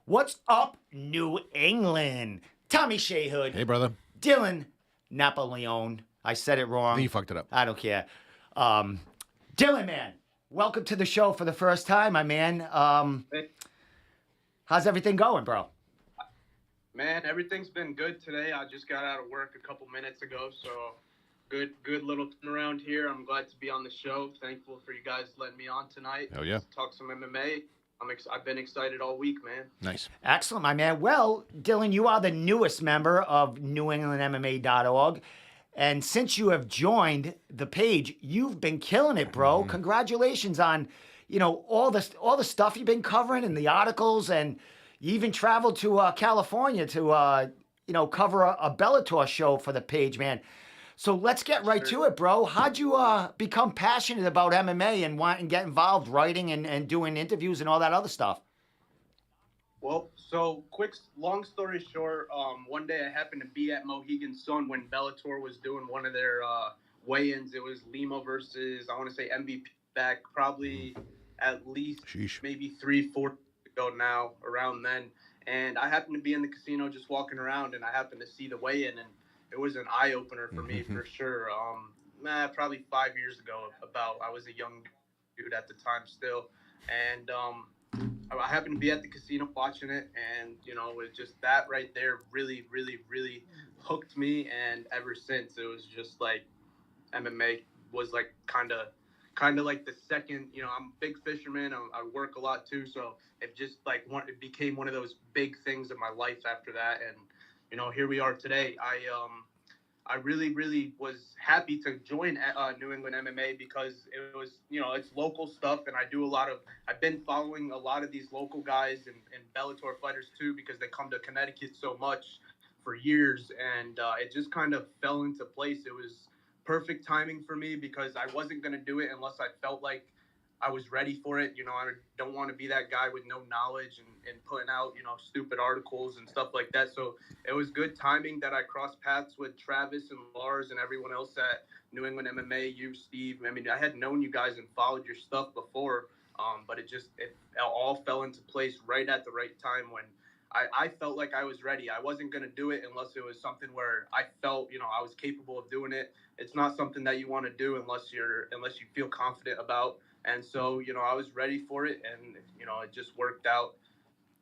What's up, New England? Tommy Shayhood. Hey, brother. Dylan Napoleone. I said it I wrong. think you fucked it up. I don't care. Dylan, man, welcome to the show for the first time, my man. Hey, How's everything going, bro? man, everything's been good today. I just got out of work a couple minutes ago, so good little turnaround here. I'm glad to be on the show. Thankful for you guys letting me on tonight. Hell yeah. Talk some MMA. I've been excited all week, man. Nice. Excellent, my man. Well, Dylan, you are the newest member of NewEnglandMMA.org. And since you have joined the page, you've been killing it, bro. Congratulations on, all the stuff you've been covering and the articles, and you even traveled to California to cover a Bellator show for the page, man. So let's get right to it, bro. How'd you become passionate about MMA and want and get involved writing and doing interviews and all that other stuff? Well, so long story short, one day I happened to be at Mohegan Sun when Bellator was doing one of their weigh-ins. It was Lima versus, I want to say MVP back probably at least maybe 3-4 years ago now, around then. And I happened to be in the casino just walking around, and I happened to see the weigh-in, and it was an eye-opener for me for sure. Probably 5 years ago, I was a young dude at the time still, and I happened to be at the casino watching it, and it just that right there really, really, really hooked me. And ever since, it was just like MMA was like kind of like the second. I'm a big fisherman. I work a lot too, so it just it became one of those big things in my life after that. And here we are today. I really, really was happy to join New England MMA because it was, it's local stuff, and I've been following a lot of these local guys and Bellator fighters too, because they come to Connecticut so much for years, and it just kind of fell into place. It was perfect timing for me because I wasn't going to do it unless I felt like I was ready for it. I don't want to be that guy with no knowledge and putting out, stupid articles and stuff like that. So it was good timing that I crossed paths with Travis and Lars and everyone else at New England MMA, you, Steve. I mean, I had known you guys and followed your stuff before, but it all fell into place right at the right time when I felt like I was ready. I wasn't going to do it unless it was something where I felt, I was capable of doing it. It's not something that you want to do unless you feel confident about. And so, I was ready for it, and, it just worked out,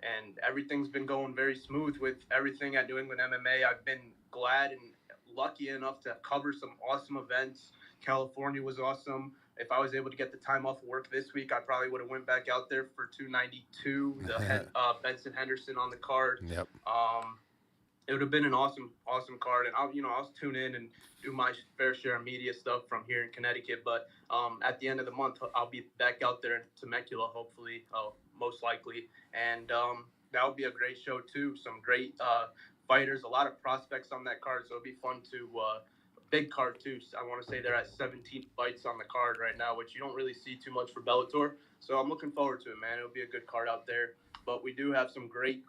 and everything's been going very smooth with everything at New England MMA. I've been glad and lucky enough to cover some awesome events. California was awesome. If I was able to get the time off of work this week, I probably would have went back out there for 292, the Benson Henderson on the card. Yep. It would have been an awesome card, and I'll tune in and do my fair share of media stuff from here in Connecticut. But at the end of the month, I'll be back out there in Temecula, hopefully, most likely, and that would be a great show too. Some great fighters, a lot of prospects on that card, so it'd be fun to. Big card too. I want to say they're at 17 fights on the card right now, which you don't really see too much for Bellator. So I'm looking forward to it, man. It'll be a good card out there. But we do have some great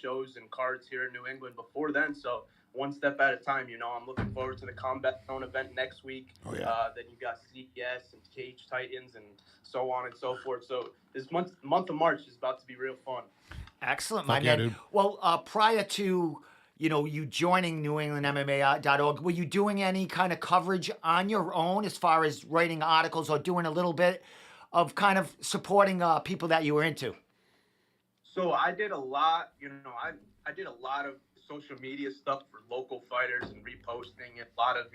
shows and cards here in New England before then. So one step at a time, I'm looking forward to the Combat Zone event next week. Oh, yeah. Then you got CES and Cage Titans and so on and so forth. So this month of March is about to be real fun. Excellent, my Fuck yeah, man. dude. Well, prior to you joining NewEnglandMMA.org, were you doing any kind of coverage on your own as far as writing articles or doing a little bit of kind of supporting people that you were into? So I did a lot, I did a lot of social media stuff for local fighters and reposting, and a lot of,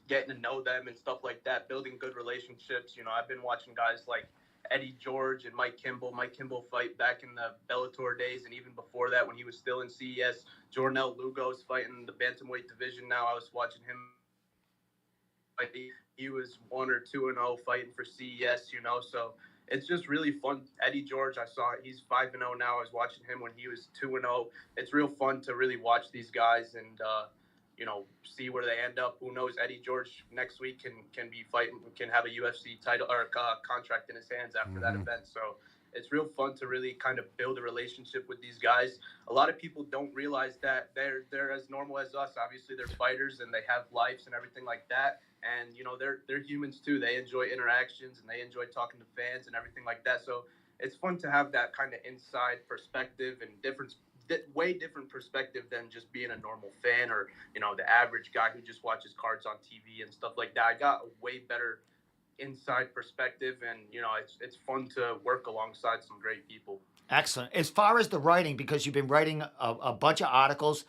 getting to know them and stuff like that, building good relationships. I've been watching guys like Eddie George and Mike Kimball. Mike Kimball fight back in the Bellator days, and even before that when he was still in CES. Jornel Lugo's fighting in the bantamweight division now. I was watching him. He was 1 or 2-0 fighting for CES, so it's just really fun. Eddie George, I saw he's 5-0 now. I was watching him when he was 2-0. It's real fun to really watch these guys and see where they end up. Who knows? Eddie George next week can be fighting, can have a UFC title or contract in his hands after that event. So it's real fun to really kind of build a relationship with these guys. A lot of people don't realize that they're as normal as us. Obviously, they're fighters and they have lives and everything like that. And they're humans too. They enjoy interactions and they enjoy talking to fans and everything like that. So it's fun to have that kind of inside perspective and way different perspective than just being a normal fan or the average guy who just watches cards on TV and stuff like that. I got a way better inside perspective, and it's fun to work alongside some great people. Excellent. As far as the writing, because you've been writing a bunch of articles,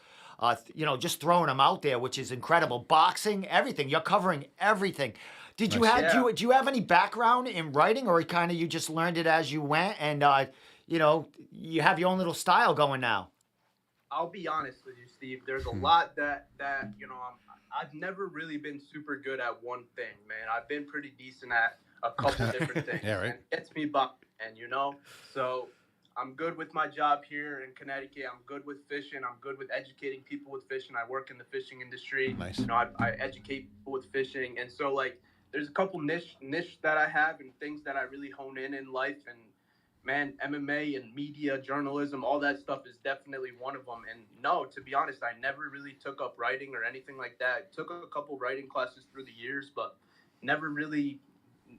just throwing them out there, which is incredible. Boxing, everything. You're covering everything. Did you Nice. have Yeah. do you have any background in writing, or kind of you just learned it as you went, and you have your own little style going now? I'll be honest with you, Steve. There's a lot that I've never really been super good at one thing, man. I've been pretty decent at a couple different things. Yeah, right. And it gets me by, and so I'm good with my job here in Connecticut. I'm good with fishing. I'm good with educating people with fishing. I work in the fishing industry. Nice. I educate people with fishing, and so like there's a couple niche that I have and things that I really hone in life. And man, MMA and media journalism, all that stuff is definitely one of them. And no, to be honest, I never really took up writing or anything like that. I took a couple writing classes through the years, but never really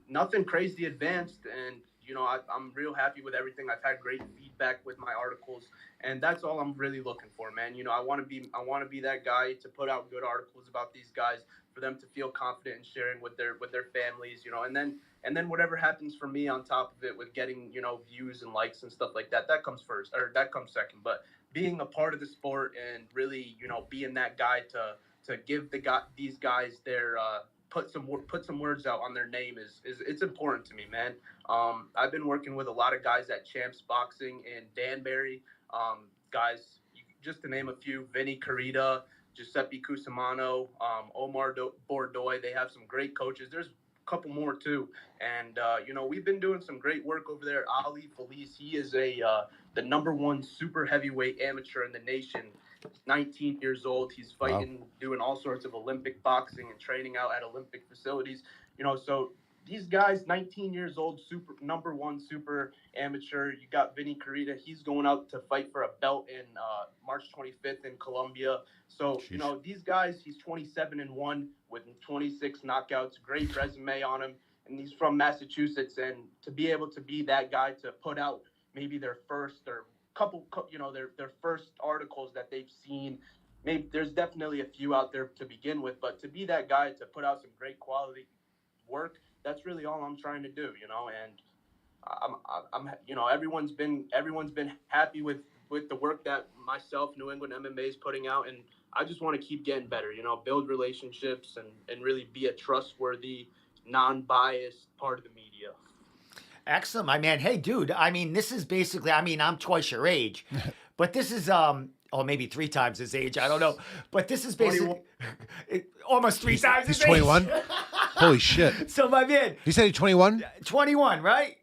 nothing crazy advanced. And I'm real happy with everything. I've had great feedback with my articles, and that's all I'm really looking for, man. I want to be that guy to put out good articles about these guys for them to feel confident in sharing with their families, and then whatever happens for me on top of it with getting views and likes and stuff like that, that comes first, or that comes second. But being a part of the sport and really being that guy to give these guys their put some words out on their name is it's important to me, man. I've been working with a lot of guys at Champs Boxing in Danbury, guys, just to name a few: Vinny Carita, Giuseppe Cusimano, Omar Bordoy. They have some great coaches. There's a couple more too, and we've been doing some great work over there. Ali Felice, he is the number one super heavyweight amateur in the nation. He's 19 years old. He's fighting, doing all sorts of Olympic boxing and training out at Olympic facilities. So these guys, 19 years old, number one super amateur. You got Vinny Carita. He's going out to fight for a belt in March 25th in Colombia. So these guys, he's 27-1 with 26 knockouts. Great resume on him, and he's from Massachusetts. And to be able to be that guy to put out maybe their first or couple, their first articles that they've seen. Maybe there's definitely a few out there to begin with, but to be that guy to put out some great quality work, that's really all I'm trying to do, and I'm everyone's been happy with the work that myself, New England MMA, is putting out, and I just want to keep getting better, build relationships and really be a trustworthy, non-biased part of the media. Excellent, my man. Hey, dude. I mean, this is basically. I mean, I'm twice your age, but this is or maybe 3 times his age. I don't know, but this is basically almost 3 times his He's 21. age. Holy shit! So my man, He said he's 21. 21, right?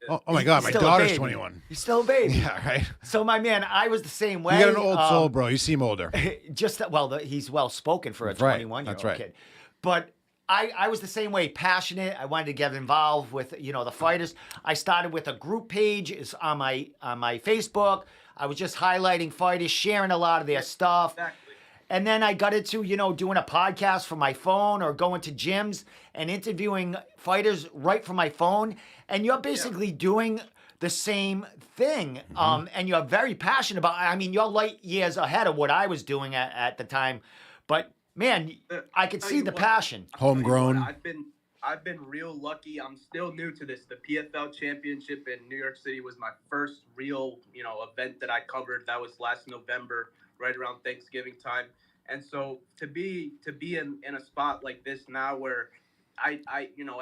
Oh my god, my Still a daughter's baby. 21. He's still a baby. Yeah, right. So my man, I was the same way. You got an old soul, bro. You seem older. He's well spoken for a Right. 21-year-old That's right. kid. But I was the same way, passionate. I wanted to get involved with the fighters. I started with a group page on my Facebook. I was just highlighting fighters, sharing a lot of their stuff. Exactly. And then I got into, doing a podcast from my phone or going to gyms and interviewing fighters right from my phone. And you're basically doing the same thing. And you're very passionate about, I mean, you're light years ahead of what I was doing at the time. But man, I could see the passion. Homegrown. I've been real lucky. I'm still new to this. The PFL Championship in New York City was my first real, event that I covered. That was last November, right around Thanksgiving time. And so to be in a spot like this now where I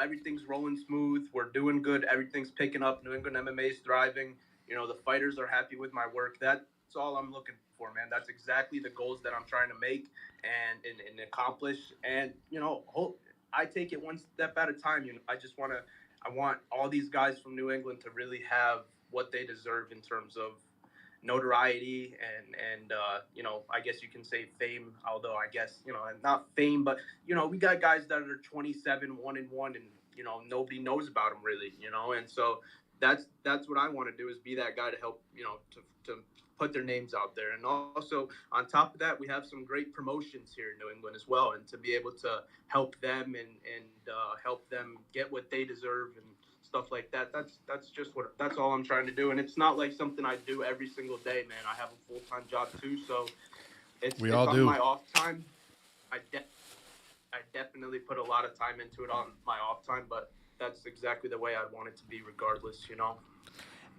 everything's rolling smooth, we're doing good, everything's picking up, New England MMA is thriving, the fighters are happy with my work. That's all I'm looking for, man. That's exactly the goals that I'm trying to make and accomplish. And I take it one step at a time. I want all these guys from New England to really have what they deserve in terms of notoriety and I guess you can say fame, although I guess not fame, but we got guys that are 27 1-1 and nobody knows about them really, and so that's what I want to do, is be that guy to help to put their names out there. And also on top of that, we have some great promotions here in New England as well, and to be able to help them and help them get what they deserve and stuff like that. That's all I'm trying to do, and it's not like something I do every single day, man. I have a full-time job too, so We it's all on do. my off time. I definitely put a lot of time into it on my off time, but that's exactly the way I want it to be, regardless.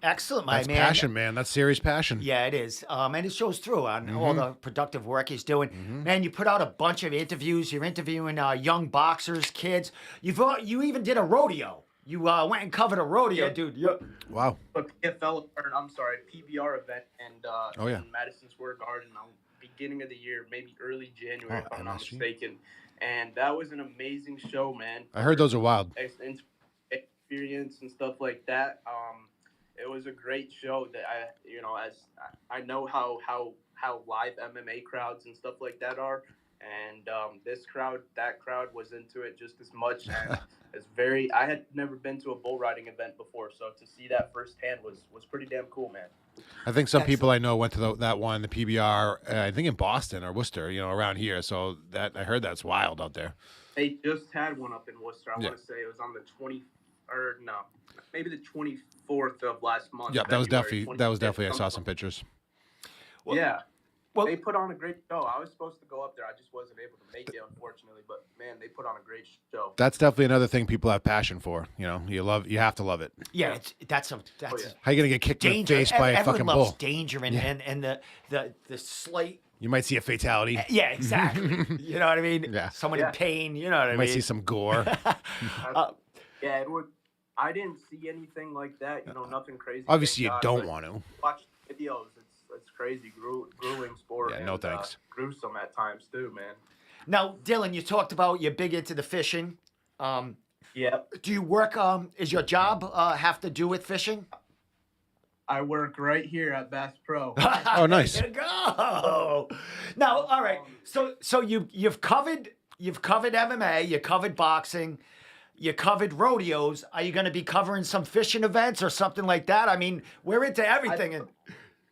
Excellent, my That's man. passion, man. That's serious passion. Yeah, it is. And it shows through on all the productive work he's doing. Man, you put out a bunch of interviews. You're interviewing young boxers, kids. You even did a rodeo. You went and covered a rodeo, Yeah. dude. Wow. A PFL, or I'm sorry, PBR event, and Oh, yeah. in Madison Square Garden, beginning of the year, maybe early January, Oh, if I'm not MSG. mistaken. And that was an amazing show, man. I heard those are wild. Experience and stuff like that. It was a great show that I know how live MMA crowds and stuff like that are, and that crowd was into it just as much. And I had never been to a bull riding event before, so to see that firsthand was pretty damn cool, man. I think some people I know went to that one, the PBR, I think in Boston or Worcester, around here. So I heard that's wild out there. They just had one up in Worcester. I Yeah. want to say it was on maybe the 24th of last month. Yep, that was February definitely. I 25th, saw some pictures. Well, yeah. well- They put on a great show. I was supposed to go up there. I just wasn't able to make it, unfortunately. But man, they put on a great show. That's definitely another thing people have passion for. You have to love it. Yeah, that's yeah. How you gonna get kicked in the danger. face by a Everyone fucking loves bull? danger and the slight. You might see a fatality. Yeah, exactly. You know what I mean? Yeah. Someone in Yeah. pain. You know what I You mean? might see some gore. Yeah, it would. I didn't see anything like that. Nothing crazy. Obviously, you thank don't God, want to. but watch videos. It's crazy, grueling sport. Yeah, no and, thanks. Gruesome at times too, man. Now, Dylan, you talked about you're big into the fishing. Yeah, Do you work? Is your job have to do with fishing? I work right here at Bass Pro. Oh, nice. There you go. Now, all right. So you've covered MMA, you covered boxing, you covered rodeos. Are you going to be covering some fishing events or something like that? I mean, we're into everything.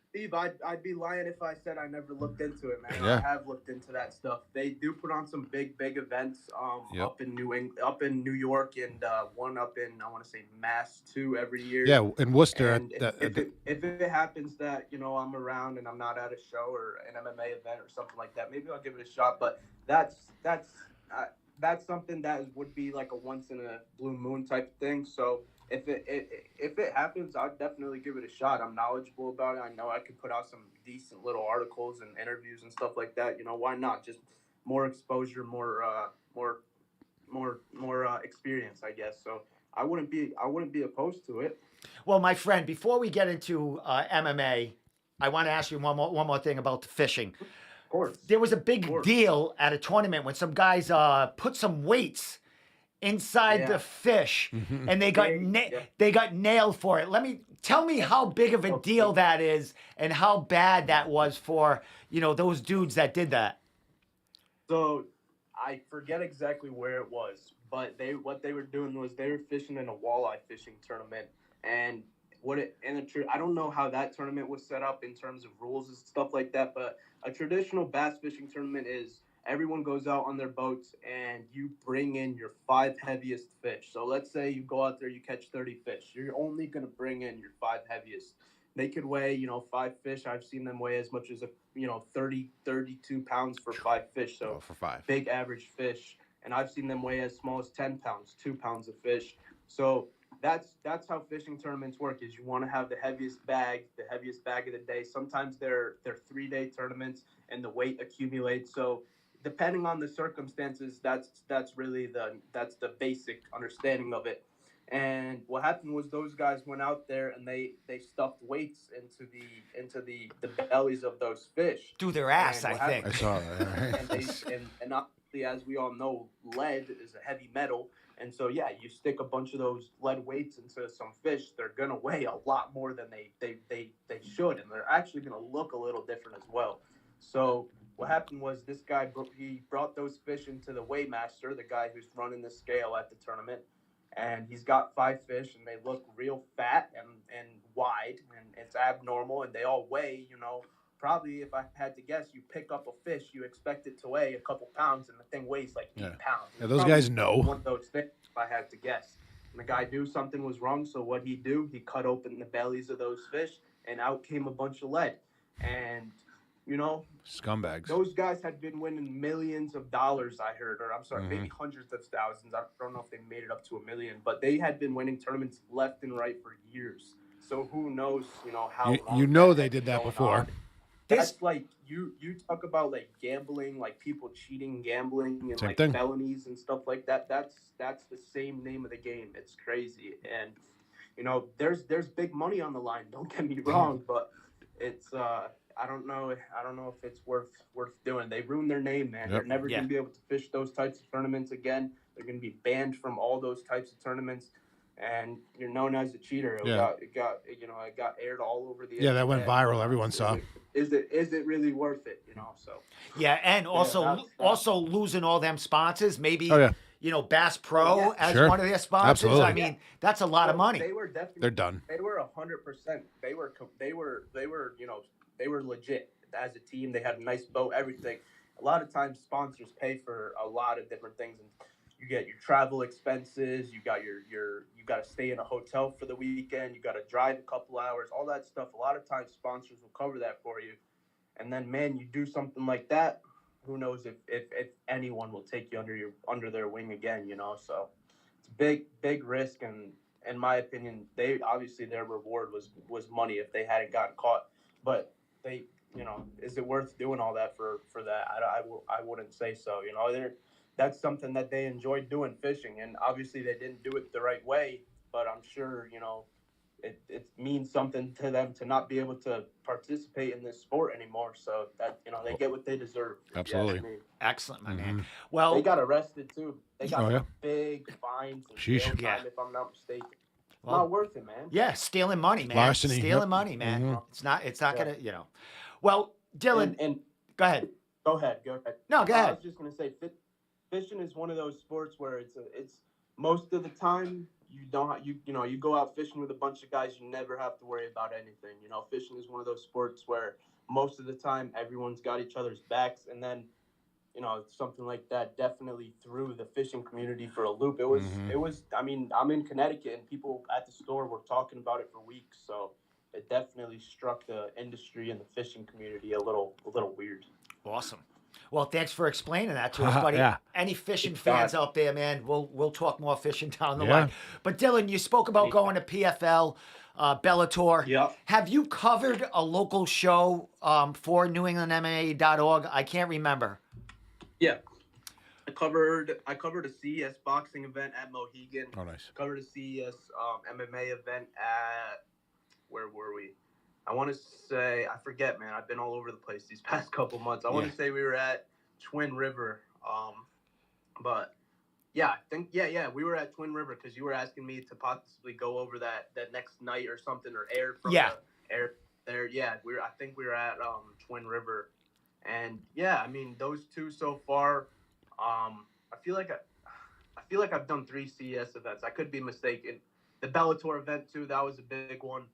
Steve, I'd be lying if I said I never looked into it, man. Yeah. I have looked into that stuff. They do put on some big events Yep. up in New York, and one up in, I want to say, Mass too, every year. Yeah, in Worcester. And if it happens that I'm around and I'm not at a show or an MMA event or something like that, maybe I'll give it a shot. But that's something that would be like a once in a blue moon type of thing. So if it happens, I'll definitely give it a shot. I'm knowledgeable about it. I know I could put out some decent little articles and interviews and stuff like that. Why not? Just more exposure, more experience, I guess. So I wouldn't be opposed to it. Well, my friend, before we get into MMA, I want to ask you one more thing about the fishing. Of course. There was a big deal at a tournament when some guys put some weights inside the fish, and they got nailed for it. Tell me how big of a deal that is, and how bad that was for those dudes that did that. So I forget exactly where it was, but what they were doing was they were fishing in a walleye fishing tournament, and I don't know how that tournament was set up in terms of rules and stuff like that, but a traditional bass fishing tournament is everyone goes out on their boats and you bring in your 5 heaviest fish. So let's say you go out there, you catch 30 fish. You're only going to bring in your 5 heaviest. They could weigh, 5 fish. I've seen them weigh as much as 30, 32 pounds for 5 fish. So for 5. big average fish. And I've seen them weigh as small as 10 pounds, 2 pounds of fish. So that's how fishing tournaments work, is you want to have the heaviest bag of the day. Sometimes they're 3-day tournaments and the weight accumulates. So depending on the circumstances, that's really the basic understanding of it. And what happened was those guys went out there and they stuffed weights into the bellies of those fish. Do their ass, And I think. I saw that. and obviously, as we all know, lead is a heavy metal. And so, yeah, you stick a bunch of those lead weights into some fish, they're going to weigh a lot more than they should. And they're actually going to look a little different as well. So what happened was this guy, he brought those fish into the weighmaster, the guy who's running the scale at the tournament. And he's got 5 fish, and they look real fat and wide, and it's abnormal. And they all weigh, probably, if I had to guess, you pick up a fish, you expect it to weigh a couple pounds, and the thing weighs like 8 pounds. Yeah, those guys know. One of those things, if I had to guess. The guy knew something was wrong, so what he do? He cut open the bellies of those fish, and out came a bunch of lead. And you know, Scumbags. those guys had been winning millions of dollars, I heard, or I'm sorry, Mhm. maybe hundreds of thousands. I don't know if they made it up to $1 million, but they had been winning tournaments left and right for years. So who knows, how long You know that they had did been that going before. on. That's like you talk about like gambling, like people cheating, gambling, and Same like thing. felonies and stuff like that. That's the same name of the game. It's crazy, and there's big money on the line. Don't get me wrong, but it's I don't know if it's worth doing. They ruined their name, man. Yep. They're never Yeah. gonna be able to fish those types of tournaments again. They're gonna be banned from all those types of tournaments. And you're known as a cheater. It got aired all over the Yeah, that went internet. viral. Everyone saw. Is it really worth it? So Yeah, and also that's losing all them sponsors. Maybe Oh, yeah. Bass Pro Yeah. as Sure. one of their sponsors. Absolutely. I mean, that's a lot of money. They were definitely. They're done. They were 100%. They were legit as a team. They had a nice boat, everything. A lot of times, sponsors pay for a lot of different things, and you get your travel expenses. You got you got to stay in a hotel for the weekend. You got to drive a couple hours, all that stuff. A lot of times, sponsors will cover that for you. And then, man, you do something like that. Who knows if anyone will take you under their wing again? So it's a big risk, and in my opinion, they obviously their reward was money if they hadn't gotten caught. But they, is it worth doing all that for that? I wouldn't say so. That's something that they enjoyed doing, fishing, and obviously they didn't do it the right way. But I'm sure it means something to them to not be able to participate in this sport anymore. So that they get what they deserve. if you ask Absolutely. me. Excellent, my man. Mhm. Well, They got arrested too. They got Oh, yeah. some big fines and Sheesh. jail time, Yeah. if I'm not mistaken. Well, Not worth it, man. yeah, stealing money, man. Larceny, Stealing yep. money, man. Mhm. It's not Yeah. gonna. Well, Dylan, And go ahead. go ahead. No, go I ahead. was just gonna say, fishing is one of those sports where it's most of the time you don't you go out fishing with a bunch of guys, you never have to worry about anything. Fishing is one of those sports where most of the time everyone's got each other's backs, and then something like that definitely threw the fishing community for a loop. It was Mhm. it was. I mean, I'm in Connecticut, and people at the store were talking about it for weeks. So it definitely struck the industry and the fishing community a little weird. Awesome. Well, thanks for explaining that to us, buddy. Yeah. Any fishing It's fans not- out there, man, we'll talk more fishing down the Yeah. line. But Dylan, you spoke about going to PFL, Bellator. Yep. Have you covered a local show for NewEnglandMMA.org? I can't remember. Yeah. I covered a CES boxing event at Mohegan. Oh, nice. Covered a CES MMA event at where were we? I want to say I forget, man. I've been all over the place these past couple months. I want Yeah. to say we were at Twin River, but yeah, I think we were at Twin River because you were asking me to possibly go over that next night or something or air from Yeah. the air there. Yeah, I think we were at Twin River, and yeah, I mean those two so far. I feel like I've done 3 CES events. I could be mistaken. The Bellator event too, that was a big one.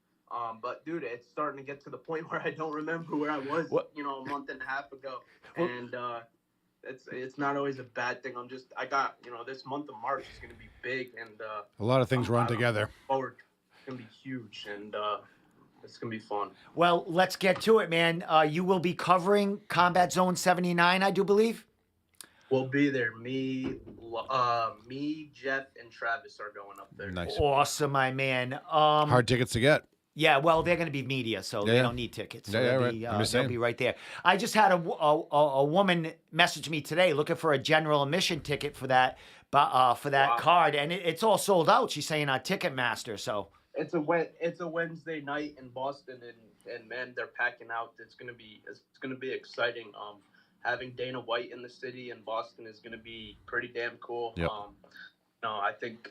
But dude, it's starting to get to the point where I don't remember where I was, What? a month and a half ago. Well- And it's not always a bad thing. I got, this month of March is going to be big, and A lot of things run I'm together. forward. It's going to be huge, and it's going to be fun. Well, let's get to it, man. You will be covering Combat Zone 79, I do believe. We'll be there. Me, Jeff, and Travis are going up there. Nice. Awesome, my man. Hard tickets to get. Yeah, well, they're going to be media, so they Yeah. don't need tickets. So Yeah, they'll, right. be, I'm just they'll saying. be right there. I just had a woman message me today looking for a general admission ticket for that Wow. card, and it's all sold out. She's saying on Ticketmaster. So It's a Wednesday night in Boston, and man, they're packing out. It's gonna be exciting. Having Dana White in the city in Boston is gonna be pretty damn cool. Yep. No, I think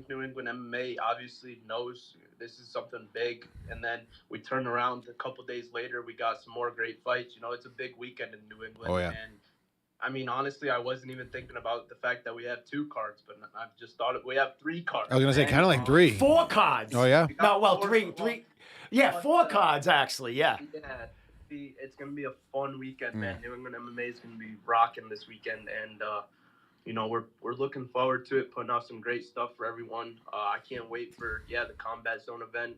New England MMA obviously knows this is something big, and then we turn around a couple days later, we got some more great fights. It's a big weekend in New England. Oh, yeah. And I mean, honestly, I wasn't even thinking about the fact that we have 2 cards, but I've just thought we have 3 cards. I was gonna say man. kind of like 3. 4 cards. Oh yeah. We got No, well, 4 three. Yeah, 4 cards actually. Yeah. Yeah, it's gonna be a fun weekend, man. New England MMA is gonna be rocking this weekend, and we're looking forward to it, putting out some great stuff for everyone. I can't wait for the Combat Zone event.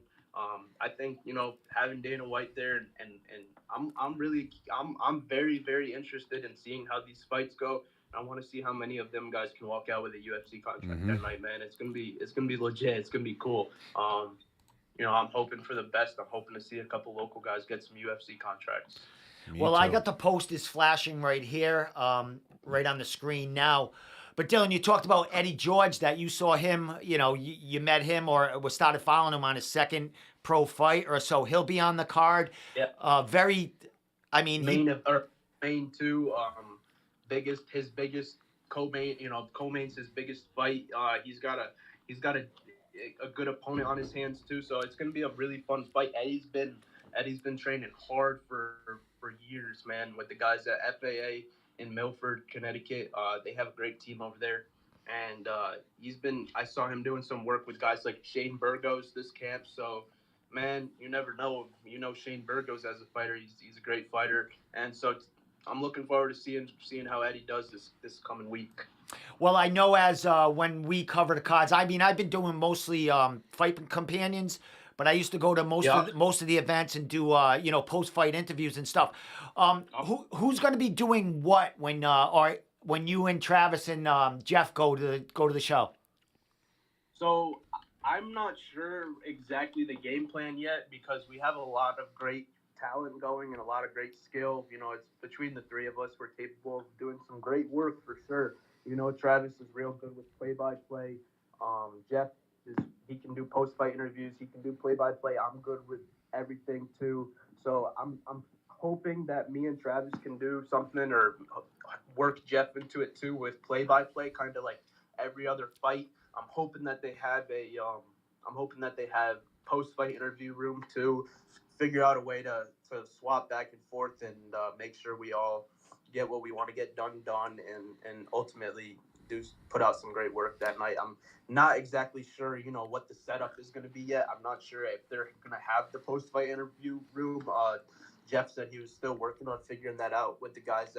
I think having Dana White there, and I'm very very interested in seeing how these fights go. I want to see how many of them guys can walk out with a UFC contract that night, man. It's gonna be legit. It's gonna be cool. I'm hoping for the best. I'm hoping to see a couple local guys get some UFC contracts. Well, I got the posters flashing right here, right on the screen now. But Dylan, you talked about Eddie George, that you saw him, you met him or was started following him on his second pro fight or so. He'll be on the card. Yeah. Main two, his biggest co-main, co-main's his biggest fight. He's got a good opponent on his hands too, so it's gonna be a really fun fight. Eddie's been training hard for years, man, with the guys at FAA in Milford, Connecticut. They have a great team over there, and I saw him doing some work with guys like Shane Burgos this camp. So, man, you never know. Shane Burgos as a fighter. He's a great fighter, and so I'm looking forward to seeing how Eddie does this coming week. Well, I know as when we cover the cards, I've been doing mostly fight companions, but I used to go to most of the events and do post fight interviews and stuff. Who's going to be doing what when you and Travis and Jeff go to the show? So I'm not sure exactly the game plan yet, because we have a lot of great talent going and a lot of great skill. It's between the three of us, we're capable of doing some great work for sure. Travis is real good with play-by-play. Jeff he can do post-fight interviews. He can do play-by-play. I'm good with everything too. So I'm hoping that me and Travis can do something, or work Jeff into it too with play-by-play, kind of like every other fight. I'm hoping that they have post-fight interview room too. Figure out a way to swap back and forth and make sure we all get what we want to get done, and ultimately put out some great work that night. I'm not exactly sure, what the setup is going to be yet. I'm not sure if they're going to have the post-fight interview room. Jeff said he was still working on figuring that out with the guys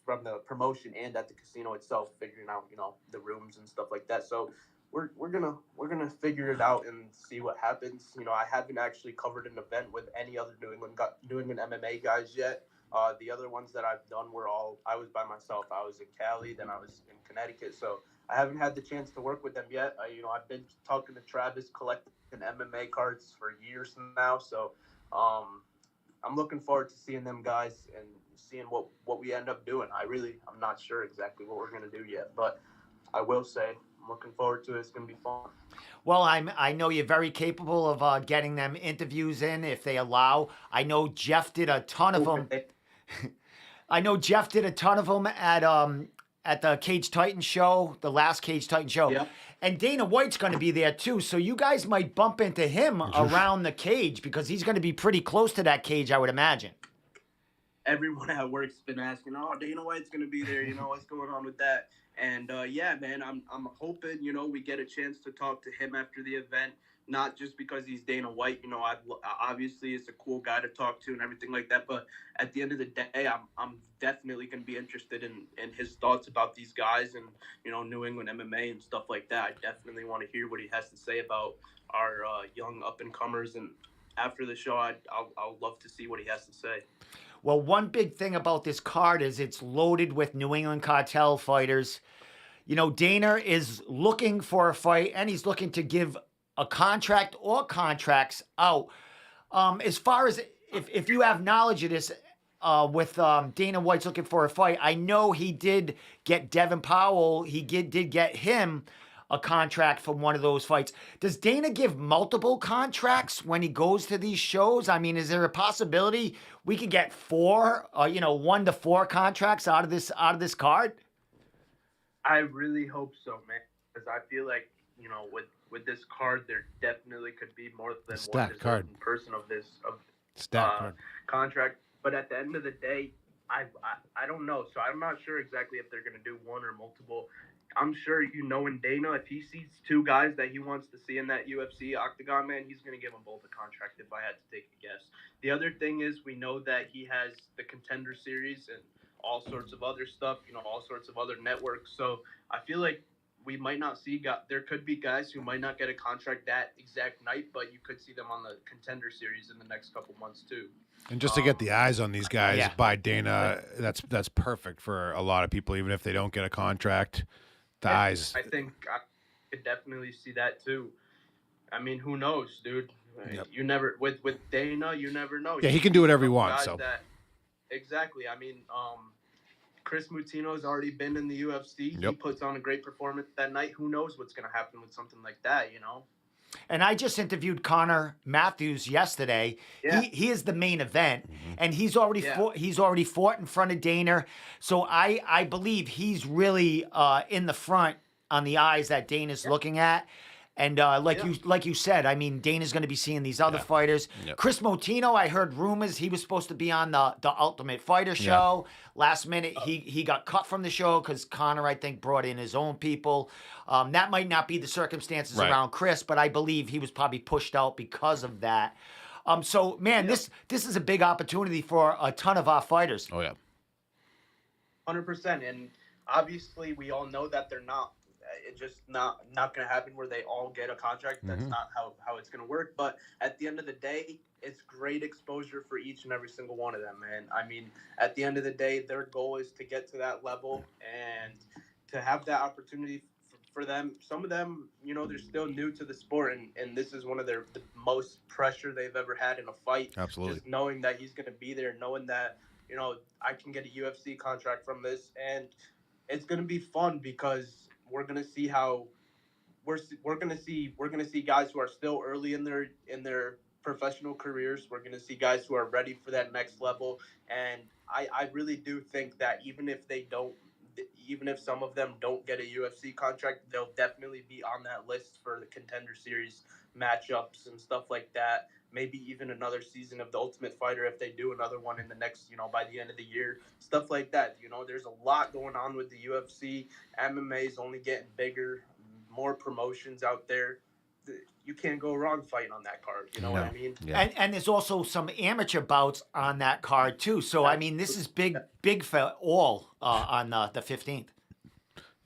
from the promotion and at the casino itself, figuring out, the rooms and stuff like that. So we're gonna figure it out and see what happens. I haven't actually covered an event with any other New England MMA guys yet. The other ones that I've done I was by myself. I was in Cali, then I was in Connecticut. So I haven't had the chance to work with them yet. I've been talking to Travis, collecting MMA cards for years now. So I'm looking forward to seeing them guys and seeing what we end up doing. I'm not sure exactly what we're going to do yet, but I will say I'm looking forward to it. It's going to be fun. Well, I know you're very capable of getting them interviews in if they allow. I know Jeff did a ton of them. I know Jeff did a ton of them at the Cage Titan show, the last Cage Titan show. Yeah. And Dana White's going to be there too. So you guys might bump into him around the cage, because he's going to be pretty close to that cage, I would imagine. Everyone at work's been asking, "Oh, Dana White's going to be there. What's going on with that?" And yeah, man, I'm hoping we get a chance to talk to him after the event. Not just because he's Dana White, obviously it's a cool guy to talk to and everything like that. But at the end of the day, I'm definitely going to be interested in his thoughts about these guys and, New England MMA and stuff like that. I definitely want to hear what he has to say about our young up-and-comers. And after the show, I'll love to see what he has to say. Well, one big thing about this card is it's loaded with New England cartel fighters. Dana is looking for a fight, and he's looking to give a contract or contracts out. As far as if you have knowledge of this, with Dana White's looking for a fight, I know he did get Devin Powell. He did get him a contract from one of those fights. Does Dana give multiple contracts when he goes to these shows? I mean, is there a possibility we could get 4, 1 to 4 contracts out of this card? I really hope so, man, because I feel like with this card, there definitely could be more than one person of this contract. But at the end of the day, I don't know. So I'm not sure exactly if they're going to do one or multiple. I'm sure in Dana, if he sees 2 guys that he wants to see in that UFC octagon, man, he's going to give them both a contract if I had to take a guess. The other thing is we know that he has the Contender Series and all sorts of other stuff, all sorts of other networks. So I feel like we might not see there could be guys who might not get a contract that exact night, but you could see them on the Contender Series in the next couple months too. And just to get the eyes on these guys Yeah. by Dana, that's perfect for a lot of people, even if they don't get a contract. The eyes. I think I could definitely see that too. I mean, who knows, dude? Yep. You never with Dana, you never know. Yeah, he can do whatever he wants. So exactly. I mean, Chris Mutino's already been in the UFC. Yep. He puts on a great performance that night. Who knows what's going to happen with something like that, And I just interviewed Connor Matthews yesterday. Yeah. He is the main event, and he's already fought in front of Dana. So I believe he's really in the front on the eyes that Dana's looking at. And like you said, I mean, Dana's going to be seeing these other fighters. Yep. Chris Motino, I heard rumors he was supposed to be on the Ultimate Fighter show. Last minute, he got cut from the show because Connor, I think, brought in his own people. That might not be the circumstances around Chris, but I believe he was probably pushed out because of that. So, man, this is a big opportunity for a ton of our fighters. Oh, yeah. 100%. And obviously, we all know that they're not. It's just not going to happen where they all get a contract. That's not how it's going to work. But at the end of the day, it's great exposure for each and every single one of them, man. I mean, at the end of the day, their goal is to get to that level and to have that opportunity for them. Some of them, they're still new to the sport, and this is one of the most pressure they've ever had in a fight. Absolutely. Just knowing that he's going to be there, knowing that, I can get a UFC contract from this, and it's going to be fun because we're gonna see how we're gonna see guys who are still early in their professional careers. We're gonna see guys who are ready for that next level, and I really do think that even if some of them don't get a UFC contract, they'll definitely be on that list for the Contender Series matchups and stuff like that. Maybe even another season of the Ultimate Fighter if they do another one in the next, by the end of the year, stuff like that. There's a lot going on with the UFC. MMA is only getting bigger, more promotions out there. You can't go wrong fighting on that card. You know what I mean? Yeah. And there's also some amateur bouts on that card too. So I mean, this is big for all on the 15th.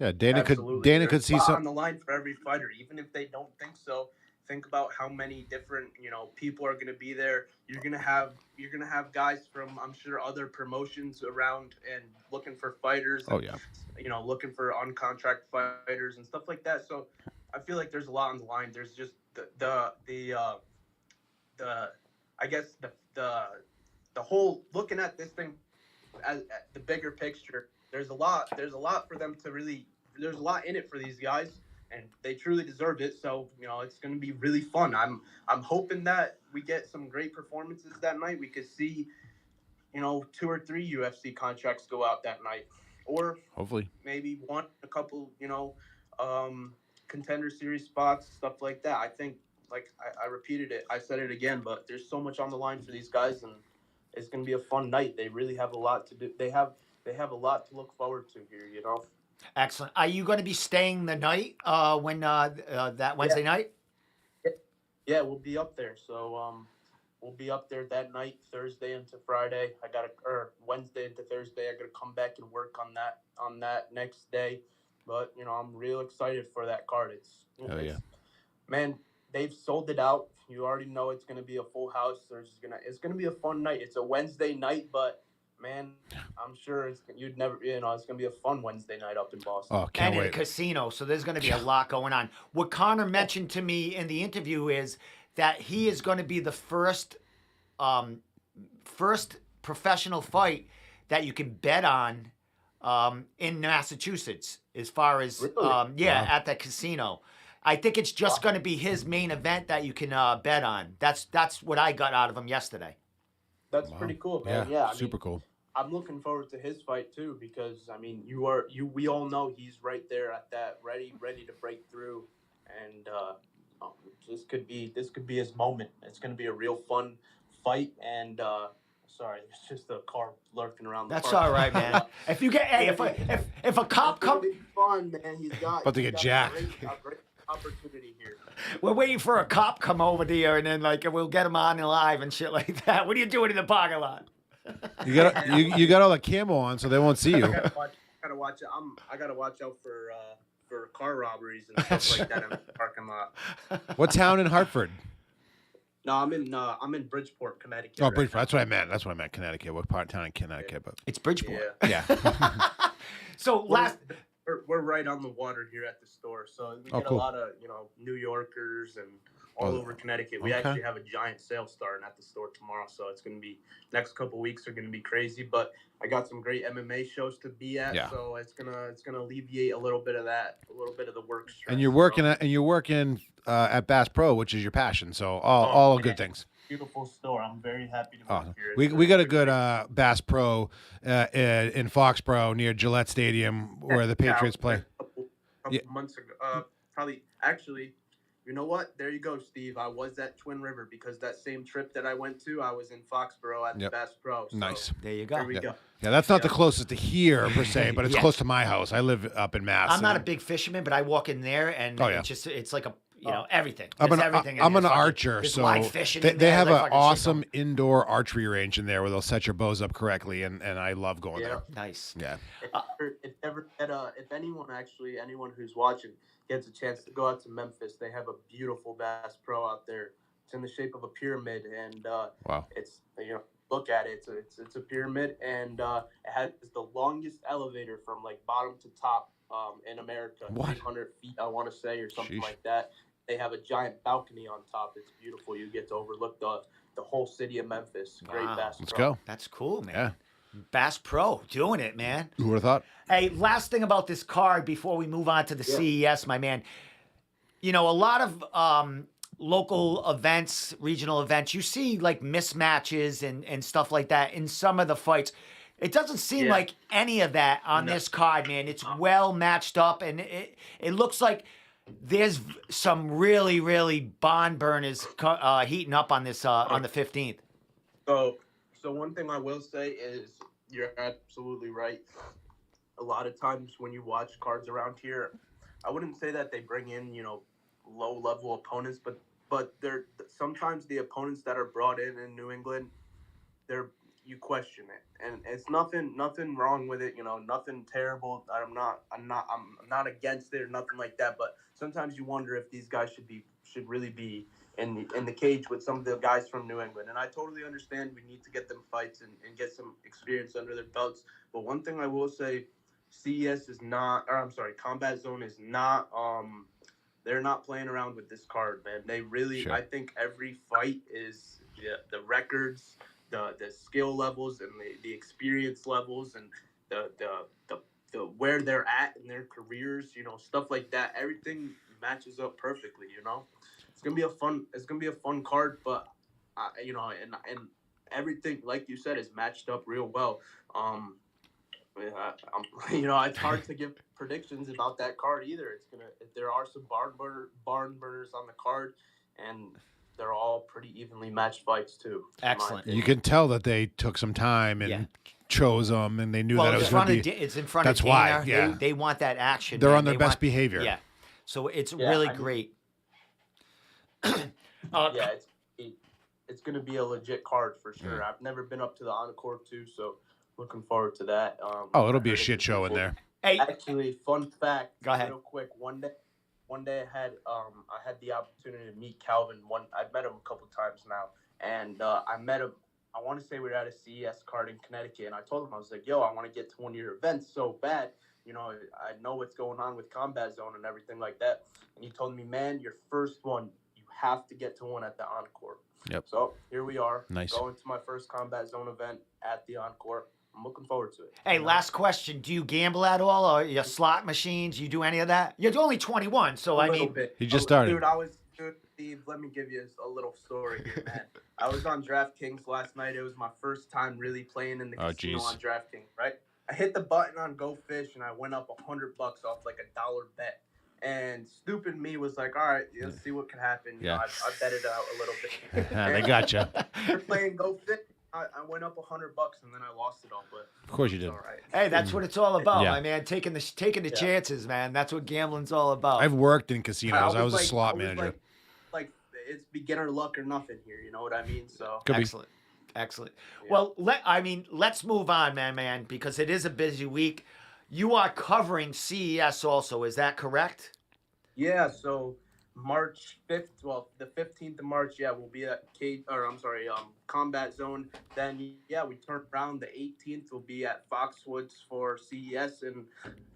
Yeah, Dana Absolutely. could see some on the line for every fighter, even if they don't think so. Think about how many different, people are going to be there. You're going to have guys from, I'm sure, other promotions around and looking for fighters. Oh yeah. Looking for on contract fighters and stuff like that. So I feel like there's a lot on the line. There's just the whole looking at this thing as the bigger picture. There's a lot for them to really. There's a lot in it for these guys. And they truly deserve it. So, it's going to be really fun. I'm hoping that we get some great performances that night. We could see, 2 or 3 UFC contracts go out that night. Or hopefully maybe a couple, Contender Series spots, stuff like that. I think, like I repeated it, I said it again, but there's so much on the line for these guys, and it's going to be a fun night. They really have a lot to do. They have a lot to look forward to here, Excellent. Are you going to be staying the night when that Wednesday night? Yeah, we'll be up there. So we'll be up there that night, Thursday into Friday. Wednesday into Thursday. I got to come back and work on that next day. But I'm real excited for that card. Man, they've sold it out. You already know it's going to be a full house. It's going to be a fun night. It's a Wednesday night, but. Man, I'm sure it's going to be a fun Wednesday night up in Boston. Oh, can't wait. In a casino, so there's going to be a lot going on. What Connor mentioned to me in the interview is that he is going to be the first professional fight that you can bet on in Massachusetts, as far as really? At the casino. I think it's just going to be his main event that you can bet on. That's what I got out of him yesterday. That's pretty cool, man. Yeah, super cool. I'm looking forward to his fight too because we all know he's right there at that ready to break through, and this could be his moment. It's going to be a real fun fight, and sorry, it's just a car lurking around. That's all right, man. If you get if a cop comes, fun, man. He's got about to get jacked. A great opportunity here. We're waiting for a cop come over to you, and then we'll get him on live and shit like that. What are you doing in the parking lot? You got all the camo on, so they won't see I you. gotta watch it. I gotta watch out for car robberies and stuff like that in the parking lot. What town in Hartford? No, I'm in Bridgeport, Connecticut. Oh, right Bridgeport. now. That's what I meant. That's what I meant. Connecticut. What part of town in Connecticut? But It's Bridgeport. Yeah. yeah. So last. We're right on the water here at the store, so we get cool. a lot of New Yorkers and all over Connecticut. We actually have a giant sale starting at the store tomorrow, so it's gonna be next couple weeks are gonna be crazy. But I got some great MMA shows to be at, so it's gonna alleviate a little bit of the work stress. And you're working at Bass Pro, which is your passion. So all good things. Beautiful store. I'm very happy to be here. We got a good Bass Pro in Foxborough near Gillette Stadium where the Patriots play. A couple months ago, probably actually. You know what? There you go, Steve. I was at Twin River because that same trip that I went to, I was in Foxborough at the Bass Pro. So nice. There you go. There we go. Yeah, that's not the closest to here per se, but it's close to my house. I live up in Mass. I'm not a big fisherman, but I walk in there and it's like a everything. I'm an archer, there's so live fishing they have an awesome indoor archry range in there where they'll set your bows up correctly, and I love going there. Nice. Yeah. If anyone who's watching gets a chance to go out to Memphis, they have a beautiful Bass Pro out there. It's in the shape of a pyramid, and it's look at it. It's a pyramid, and it has the longest elevator from like bottom to top in America. 300 feet, I want to say, or something like that. They have a giant balcony on top. It's beautiful. You get to overlook the whole city of Memphis. Great Bass Pro. Let's go. That's cool, man. Yeah. Bass Pro, doing it, man. Who would have thought? Hey, last thing about this card before we move on to the CES, my man. A lot of local events, regional events, you see like mismatches and stuff like that in some of the fights. It doesn't seem like any of that on this card, man. It's well matched up, and it looks like there's some really, really barn burners heating up on this on the 15th. So one thing I will say is you're absolutely right. A lot of times when you watch cards around here, I wouldn't say that they bring in, low-level opponents, but they're sometimes the opponents that are brought in New England, you question it, and it's nothing wrong with it, nothing terrible. I'm not against it or nothing like that, but sometimes you wonder if these guys should really be in the cage with some of the guys from New England. And I totally understand we need to get them fights and get some experience under their belts. But one thing I will say, Combat Zone is not, they're not playing around with this card, man. They really, I think every fight is the records, the skill levels and the experience levels and the where they're at in their careers, stuff like that. Everything matches up perfectly, It's gonna be a fun card, but and everything, like you said, is matched up real well. It's hard to give predictions about that card either. There are some barn burners on the card, and they're all pretty evenly matched fights too. Excellent. You can tell that they took some time and chose them, and they knew that it was going to be. It's in front that's of Dana. why. Yeah. They want that action. They're on their best behavior. Yeah. So it's really great. It's going to be a legit card for sure. I've never been up to the Encore 2, so looking forward to that. It'll be a shit show in there. Hey, actually, fun fact. Go ahead. Real quick. One day I had the opportunity to meet Calvin. I've met him a couple times now, and I met him. I want to say we were at a CES card in Connecticut, and I told him, I was like, "Yo, I want to get to one of your events so bad. I know what's going on with Combat Zone and everything like that." And he told me, "Man, your first one, you have to get to one at the Encore." Yep. So here we are. Nice. Going to my first Combat Zone event at the Encore. I'm looking forward to it. Hey, last question. Do you gamble at all, or your slot machines? You do any of that? You're only 21, so I mean. Bit. He just started. Dude, Steve, let me give you a little story here, man. I was on DraftKings last night. It was my first time really playing in the casino on DraftKings, right? I hit the button on Go Fish, and I went up $100 off like $1 bet. And stupid me was like, all right, let's see what can happen. I bet it out a little bit. They got you. After playing Go Fish, I went up $100 and then I lost it all. But of course you did. All right. Hey, that's what it's all about, my man. Taking the chances, man. That's what gambling's all about. I've worked in casinos. I was a slot manager. Like it's beginner luck or nothing here. You know what I mean? So excellent. Excellent. Yeah. Well, let's move on, man, because it is a busy week. You are covering CES also, is that correct? Yeah, so March 5th, well, the 15th of March, yeah, we'll be at Combat Zone. Then, yeah, we turn around the 18th, we'll be at Foxwoods for CES, and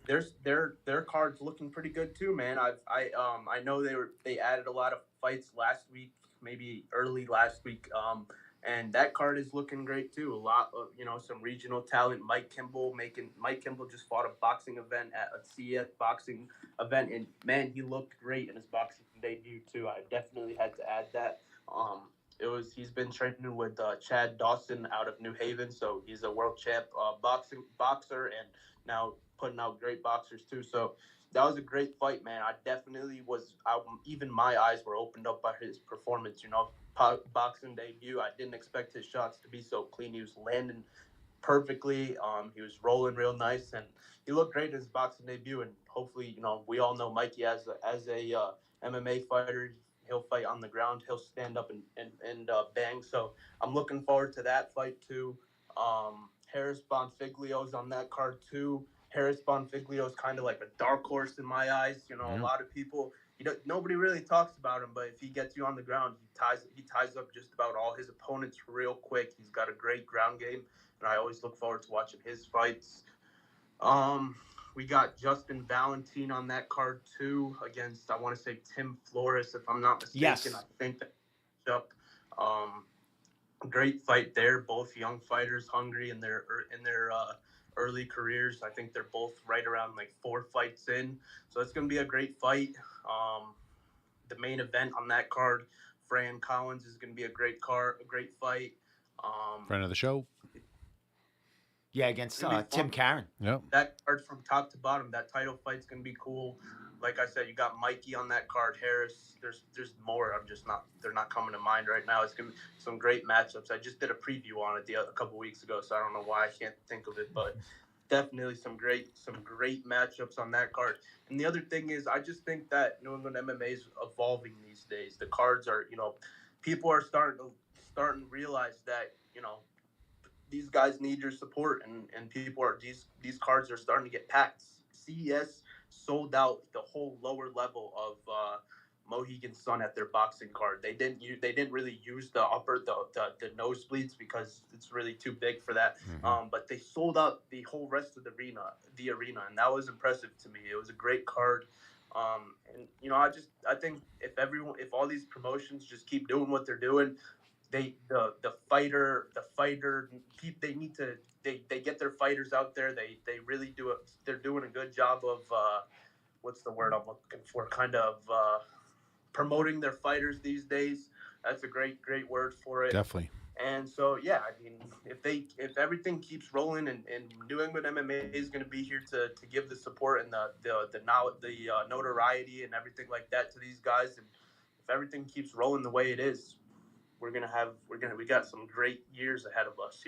their card's looking pretty good too, man. I know they added a lot of fights last week, maybe early last week. And that card is looking great too. A lot of some regional talent. Mike Kimball just fought a boxing event at a CES boxing event, and man, he looked great in his boxing debut too. I definitely had to add that. Um, he's been training with Chad Dawson out of New Haven, so he's a world champ boxer, and now putting out great boxers too. So that was a great fight, man. I definitely was. Even my eyes were opened up by his performance. Boxing debut. I didn't expect his shots to be so clean. He was landing perfectly. He was rolling real nice, and he looked great in his boxing debut. And hopefully, we all know Mikey as a MMA fighter. He'll fight on the ground. He'll stand up and bang. So I'm looking forward to that fight too. Harris Bonfiglio's on that card too. Harris Bonfiglio's kind of like a dark horse in my eyes. A lot of people, nobody really talks about him, but if he gets you on the ground, he ties up just about all his opponents real quick. He's got a great ground game, and I always look forward to watching his fights. We got Justin Valentine on that card too against, I want to say, Tim Flores, if I'm not mistaken. Yes. I think that up. Um, Great fight there. Both young fighters, hungry in their early careers. I think they're both right around like 4 fights in, so it's gonna be a great fight. The main event on that card, Fran Collins, is gonna be a great fight. Friend of the show. Yeah, against It'll be Tim fun. Karen. Yep. That card from top to bottom, that title fight's gonna be cool. Like I said, you got Mikey on that card, Harris. There's more. They're not coming to mind right now. It's gonna be some great matchups. I just did a preview on it a couple weeks ago, so I don't know why I can't think of it, but definitely some great matchups on that card. And the other thing is, I just think that New England MMA is evolving these days. The cards are, people are starting to realize that, these guys need your support, and people are these cards are starting to get packed. CES sold out the whole lower level of Mohegan Sun at their boxing card. They didn't really use the nosebleeds because it's really too big for that. But they sold out the whole rest of the arena, and that was impressive to me. It was a great card. And I think if all these promotions just keep doing what they're doing, they need to they get their fighters out there. They really do it. They're doing a good job of what's the word I'm looking for, kind of promoting their fighters these days. That's a great word for it. Definitely. And so, yeah, I mean, if everything keeps rolling, and New England MMA is going to be here to give the support and the notoriety and everything like that to these guys, and if everything keeps rolling the way it is, we got some great years ahead of us.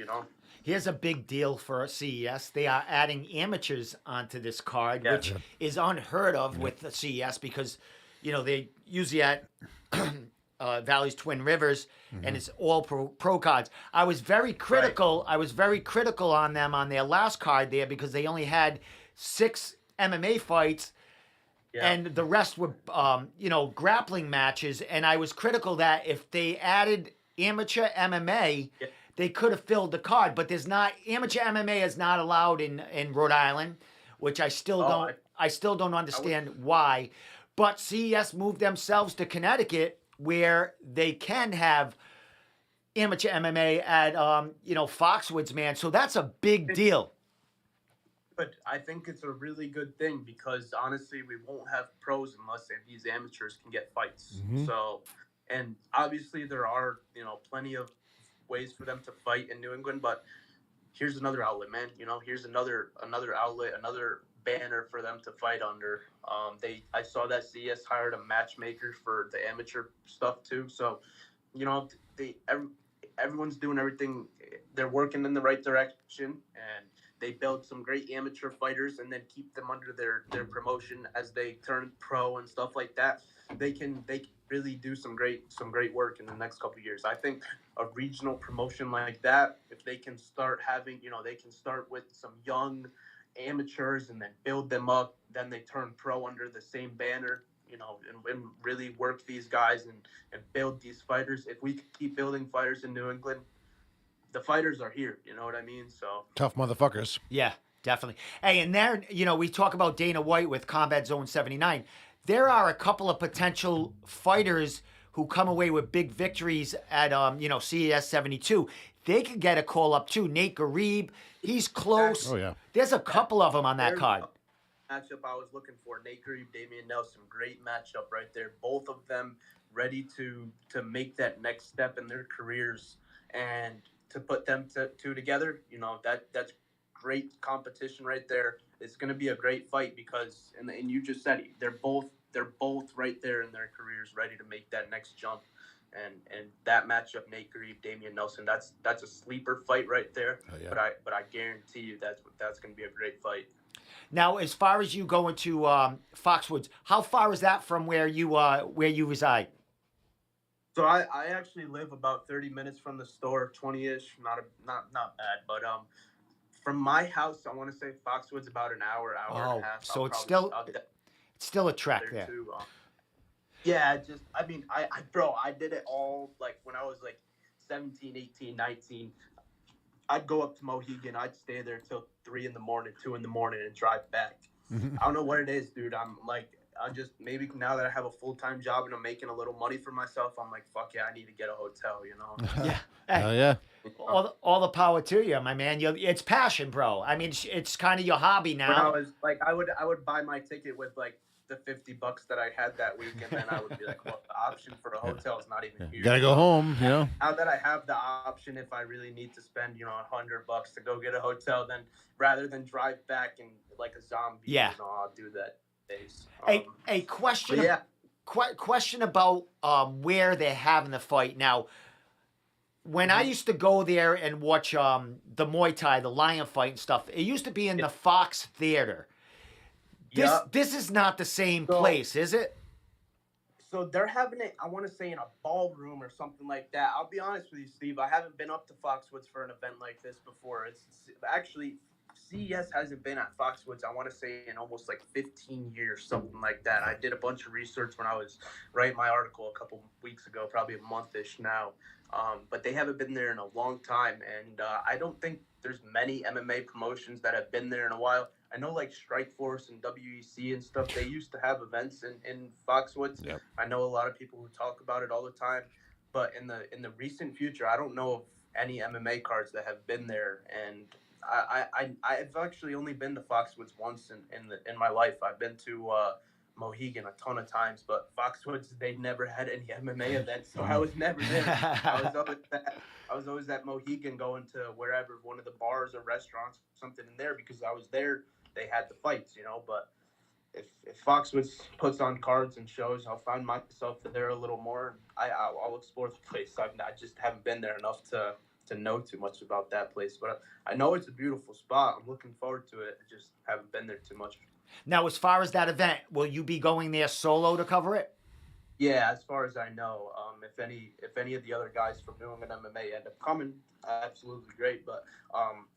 Here's a big deal for CES. They are adding amateurs onto this card, Yeah. which is unheard of with the CES because, they usually at Valley's Twin Rivers, and it's all pro cards. I was very critical. Right. I was very critical on them on their last card there because they only had 6 MMA fights. Yeah. And the rest were, grappling matches. And I was critical that if they added amateur MMA, they could have filled the card. But amateur MMA is not allowed in Rhode Island, which I still don't understand why. But CES moved themselves to Connecticut, where they can have amateur MMA at Foxwoods, man. So that's a big deal. But I think it's a really good thing because honestly, we won't have pros unless these amateurs can get fights. So, and obviously there are plenty of ways for them to fight in New England. But here's another outlet, man. Here's another outlet, another banner for them to fight under. I saw that CES hired a matchmaker for the amateur stuff too. So, everyone's doing everything. They're working in the right direction, and they build some great amateur fighters and then keep them under their promotion as they turn pro and stuff like that. They can really do some great work in the next couple of years. I think a regional promotion like that, if they can start having, they can start with some young amateurs and then build them up, then they turn pro under the same banner, and really work these guys and build these fighters. If we could keep building fighters in New England, the fighters are here. You know what I mean? So Tough motherfuckers. Yeah, definitely. Hey, and there, we talk about Dana White with Combat Zone 79. There are a couple of potential fighters who come away with big victories at, CES 72. They could get a call up too. Nate Garib, he's close. Oh, yeah. There's a couple of them on that There's card. a matchup I was looking for. Nate Garib, Damian Nelson, great matchup right there. Both of them ready to make that next step in their careers, and to put them two together, that's great competition right there. It's going to be a great fight because, and you just said it, they're both right there in their careers, ready to make that next jump. And that matchup, Nate Garib, Damian Nelson, that's a sleeper fight right there. Oh, yeah. But I guarantee you that's going to be a great fight. Now, as far as you going to Foxwoods, how far is that from where you reside? So I actually live about 30 minutes from the store, 20-ish, not bad. But from my house, I want to say Foxwoods about an hour and a half. So it's still a trek there. Too. Yeah, bro, I did it all like when I was like 17, 18, 19. I'd go up to Mohegan. I'd stay there till 3 in the morning, 2 in the morning, and drive back. I don't know what it is, dude. I'm just, maybe now that I have a full-time job and I'm making a little money for myself, I'm like, fuck yeah, I need to get a hotel, Yeah. Hell yeah. All the power to you, my man. It's passion, bro. I mean, it's kind of your hobby now. When I was like, I would buy my ticket with like the $50 that I had that week, and then I would be like, well, the option for a hotel is not even here. You gotta go home, Now that I have the option, if I really need to spend, $100 to go get a hotel, then rather than drive back and like a zombie, I'll do that. A question. Yeah. Question about where they're having the fight now. When I used to go there and watch the Muay Thai, the lion fight and stuff, it used to be in the Fox Theater. This is not the same place, is it? So they're having it, I want to say, in a ballroom or something like that. I'll be honest with you, Steve. I haven't been up to Foxwoods for an event like this before. It's actually, CES hasn't been at Foxwoods, I want to say, in almost like 15 years, something like that. I did a bunch of research when I was writing my article a couple weeks ago, probably a month-ish now. But they haven't been there in a long time. And I don't think there's many MMA promotions that have been there in a while. I know like Strikeforce and WEC and stuff, they used to have events in Foxwoods. Yep. I know a lot of people who talk about it all the time. But in the recent future, I don't know of any MMA cards that have been there. And I've actually only been to Foxwoods once in my life. I've been to Mohegan a ton of times, but Foxwoods, they never had any MMA events, so I was never there. I was always at Mohegan, going to wherever, one of the bars or restaurants, something in there, because I was there. They had the fights, But if Foxwoods puts on cards and shows, I'll find myself there a little more. I'll explore the place. I just haven't been there enough to know too much about that place, but I know it's a beautiful spot. I'm looking forward to it. I just haven't been there too much. Now, as far as that event, will you be going there solo to cover it? Yeah, as far as I know, if any of the other guys from New England MMA end up coming, absolutely great. But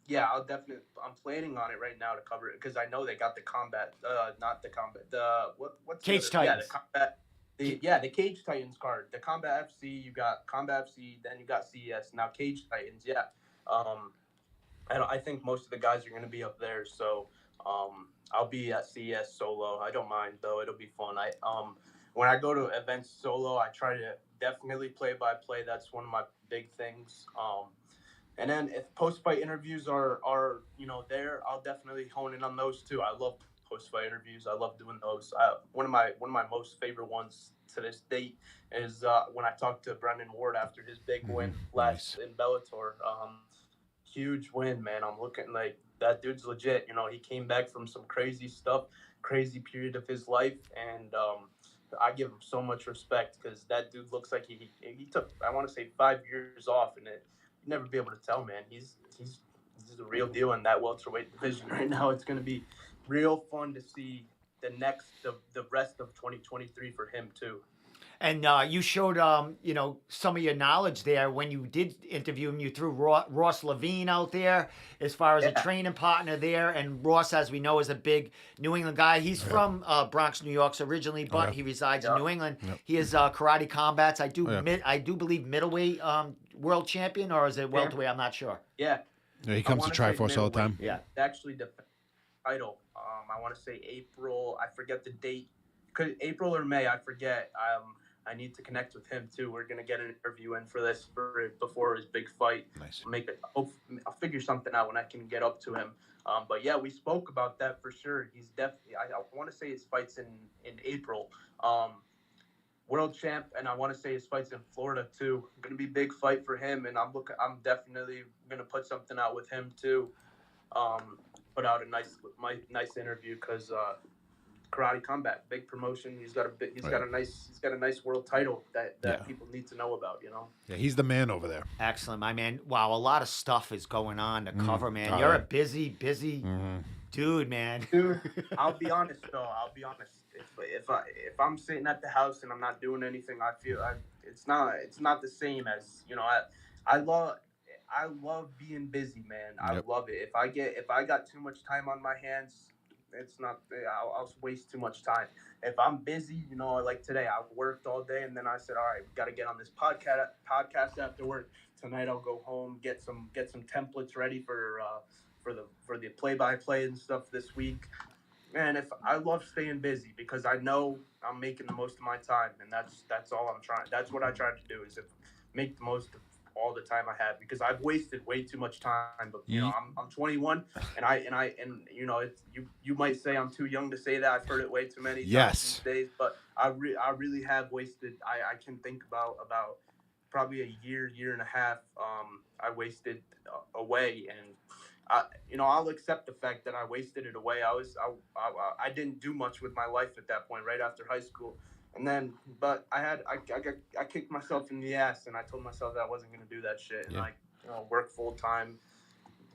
yeah, I'm planning on it right now to cover it, because I know they got the what's Cage the other, Titans. the Cage Titans card. The Combat FC, you got Combat FC, then you got CES, now Cage Titans. Yeah, I think most of the guys are going to be up there, so I'll be at CES solo. I don't mind though; it'll be fun. When I go to events solo, I try to definitely play by play. That's one of my big things. And then if post-fight interviews are there, I'll definitely hone in on those too. I love post-fight interviews. I love doing those. One of my most favorite ones to this date is when I talked to Brendan Ward after his big win last in Bellator. Huge win, man. I'm looking like that dude's legit. He came back from some crazy stuff, crazy period of his life, and I give him so much respect, because that dude looks like he took, I want to say, 5 years off, and you'd never be able to tell, man. He's is the real deal in that welterweight division right now. It's going to be real fun to see the rest of 2023 for him too. And you showed, some of your knowledge there when you did interview him. You threw Ross Levine out there as far as a Yeah. training partner there. And Ross, as we know, is a big New England guy. He's from Bronx, New York originally, but he resides in New England. He is karate combats. I do believe middleweight world champion, or is it welterweight? I'm not sure. Yeah. Yeah, he comes to Triforce all the time. Yeah. Actually, the title. I want to say April. I forget the date. April or May. I forget. I need to connect with him too. We're gonna get an interview in for this before his big fight. Nice. I'll figure something out when I can get up to him. But yeah, we spoke about that for sure. He's definitely. I want to say his fights in April. World champ, and I want to say his fights in Florida too. Gonna be big fight for him, and I'm definitely gonna put something out with him too. Put out a nice interview because Karate Combat, big promotion. He's got a nice world title that people need to know about. Yeah, he's the man over there. Excellent, my man. Wow, a lot of stuff is going on to cover, man. You're a busy dude, man. Dude, I'll be honest though. If I'm sitting at the house and I'm not doing anything, I feel it's not the same as I love being busy, man. I love it. If I got too much time on my hands, it's not. I'll waste too much time. If I'm busy, like today, I worked all day, and then I said, all right, we got to get on this podcast after work. Tonight, I'll go home, get some templates ready for the play-by-play and stuff this week. Man, if I love staying busy because I know I'm making the most of my time, and that's all I'm trying. That's what I try to do is make the most of all the time I have because I've wasted way too much time. But I'm 21, and it's you might say I'm too young to say that. I've heard it way too many times these days, but I really have wasted. I can think about probably a year and a half. I wasted away, and I'll accept the fact that I wasted it away. I didn't do much with my life at that point, right after high school. And then, but I kicked myself in the ass, and I told myself that I wasn't going to do that shit. And work full time,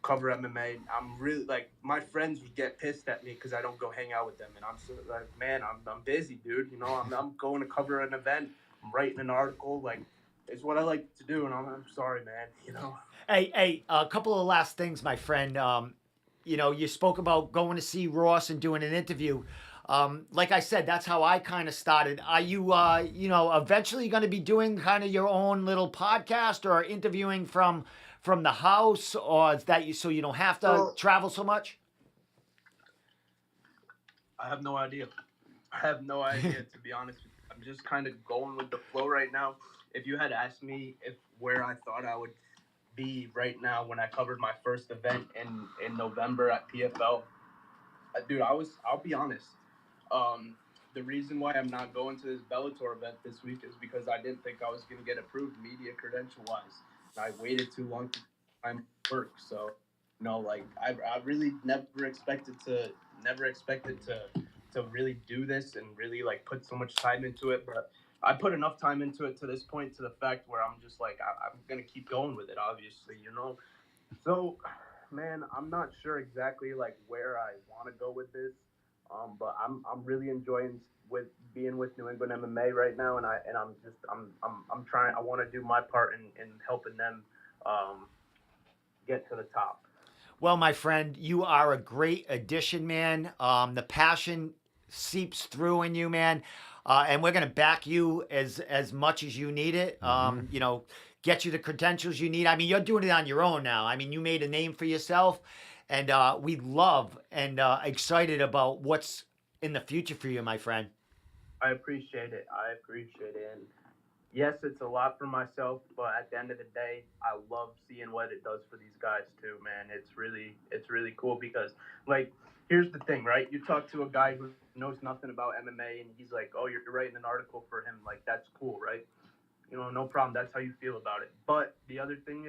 cover MMA. I'm really my friends would get pissed at me because I don't go hang out with them, and I'm so man, I'm busy, dude. I'm going to cover an event. I'm writing an article. It's what I like to do, and I'm sorry, man. Hey, a couple of last things, my friend. You spoke about going to see Ross and doing an interview. Like I said, that's how I kind of started. Are you, eventually going to be doing kind of your own little podcast or interviewing from the house, or is that so you don't have to travel so much? I have no idea. To be honest with you. I'm just kind of going with the flow right now. If you had asked me where I thought I would be right now when I covered my first event in November at PFL, dude, I'll be honest. The reason why I'm not going to this Bellator event this week is because I didn't think I was going to get approved media credential wise. I waited too long to time work. So, I really never expected to really do this and really put so much time into it. But I put enough time into it to this point, to the fact where I'm just I'm going to keep going with it, obviously, So, man, I'm not sure exactly where I want to go with this. But I'm really enjoying being with New England MMA right now, and I'm trying. I want to do my part in helping them get to the top. Well, my friend, you are a great addition, man. The passion seeps through in you, man, and we're gonna back you as much as you need it. Get you the credentials you need. I mean, you're doing it on your own now. I mean, you made a name for yourself. And we love and excited about what's in the future for you, my friend. I appreciate it. And yes, it's a lot for myself, but at the end of the day, I love seeing what it does for these guys too, man. It's really cool because, here's the thing, right? You talk to a guy who knows nothing about MMA, and he's like, "Oh, you're writing an article for him." That's cool, right? No problem. That's how you feel about it. But the other thing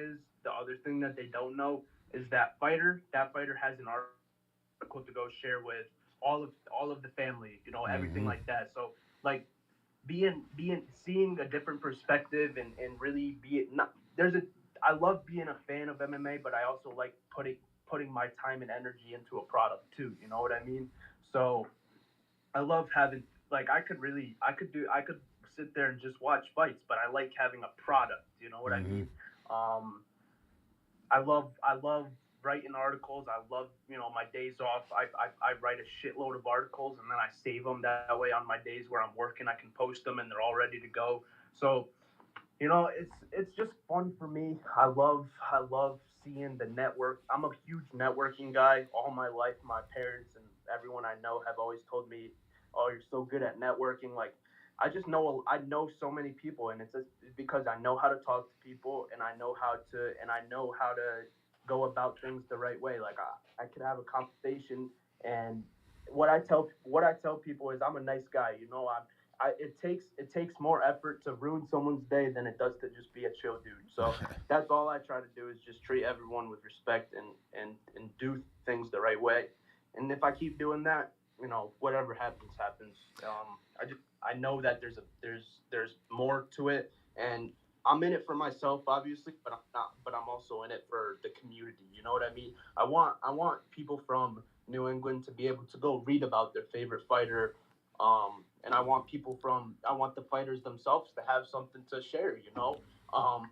that they don't know is that fighter has an article to go share with all of the family, everything like that. So seeing a different perspective and really I love being a fan of MMA, but I also like putting my time and energy into a product too. You know what I mean? So I love having, like, I could sit there and just watch fights, but I like having a product. You know what I mean? Um, I love writing articles. I love, my days off. I write a shitload of articles and then I save them that way on my days where I'm working. I can post them and they're all ready to go. So it's just fun for me. I love seeing the network. I'm a huge networking guy. All my life, my parents and everyone I know have always told me, "Oh, you're so good at networking." Like, I know so many people, and it's just because I know how to talk to people, and I know how to go about things the right way. Like, I could have a conversation, and what I tell people is I'm a nice guy. It takes more effort to ruin someone's day than it does to just be a chill dude. So that's all I try to do is just treat everyone with respect and do things the right way. And if I keep doing that, whatever happens, happens. I know that there's more to it, and I'm in it for myself, obviously, but I'm not. But I'm also in it for the community. You know what I mean? I want people from New England to be able to go read about their favorite fighter, and I want the fighters themselves to have something to share.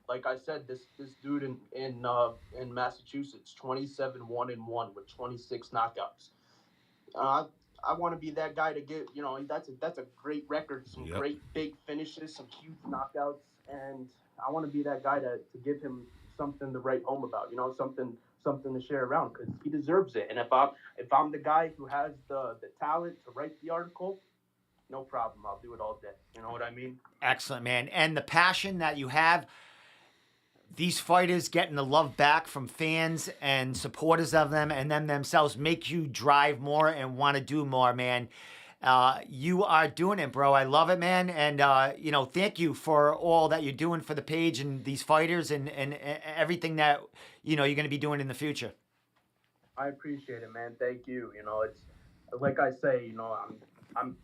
Like I said, this dude in Massachusetts, 27-1-1 with 26 knockouts. Uh, I want to be that guy to get, that's a great record, some great big finishes, some huge knockouts, and I want to be that guy to give him something to write home about, something to share around because he deserves it. And if I'm the guy who has the talent to write the article, no problem, I'll do it all day. You know what I mean? Excellent, man. And the passion that you have, these fighters getting the love back from fans and supporters of them and them themselves make you drive more and want to do more, man. You are doing it, bro. I love it, man. And, thank you for all that you're doing for the page and these fighters and everything that, you're going to be doing in the future. I appreciate it, man. Thank you. It's like I say, I'm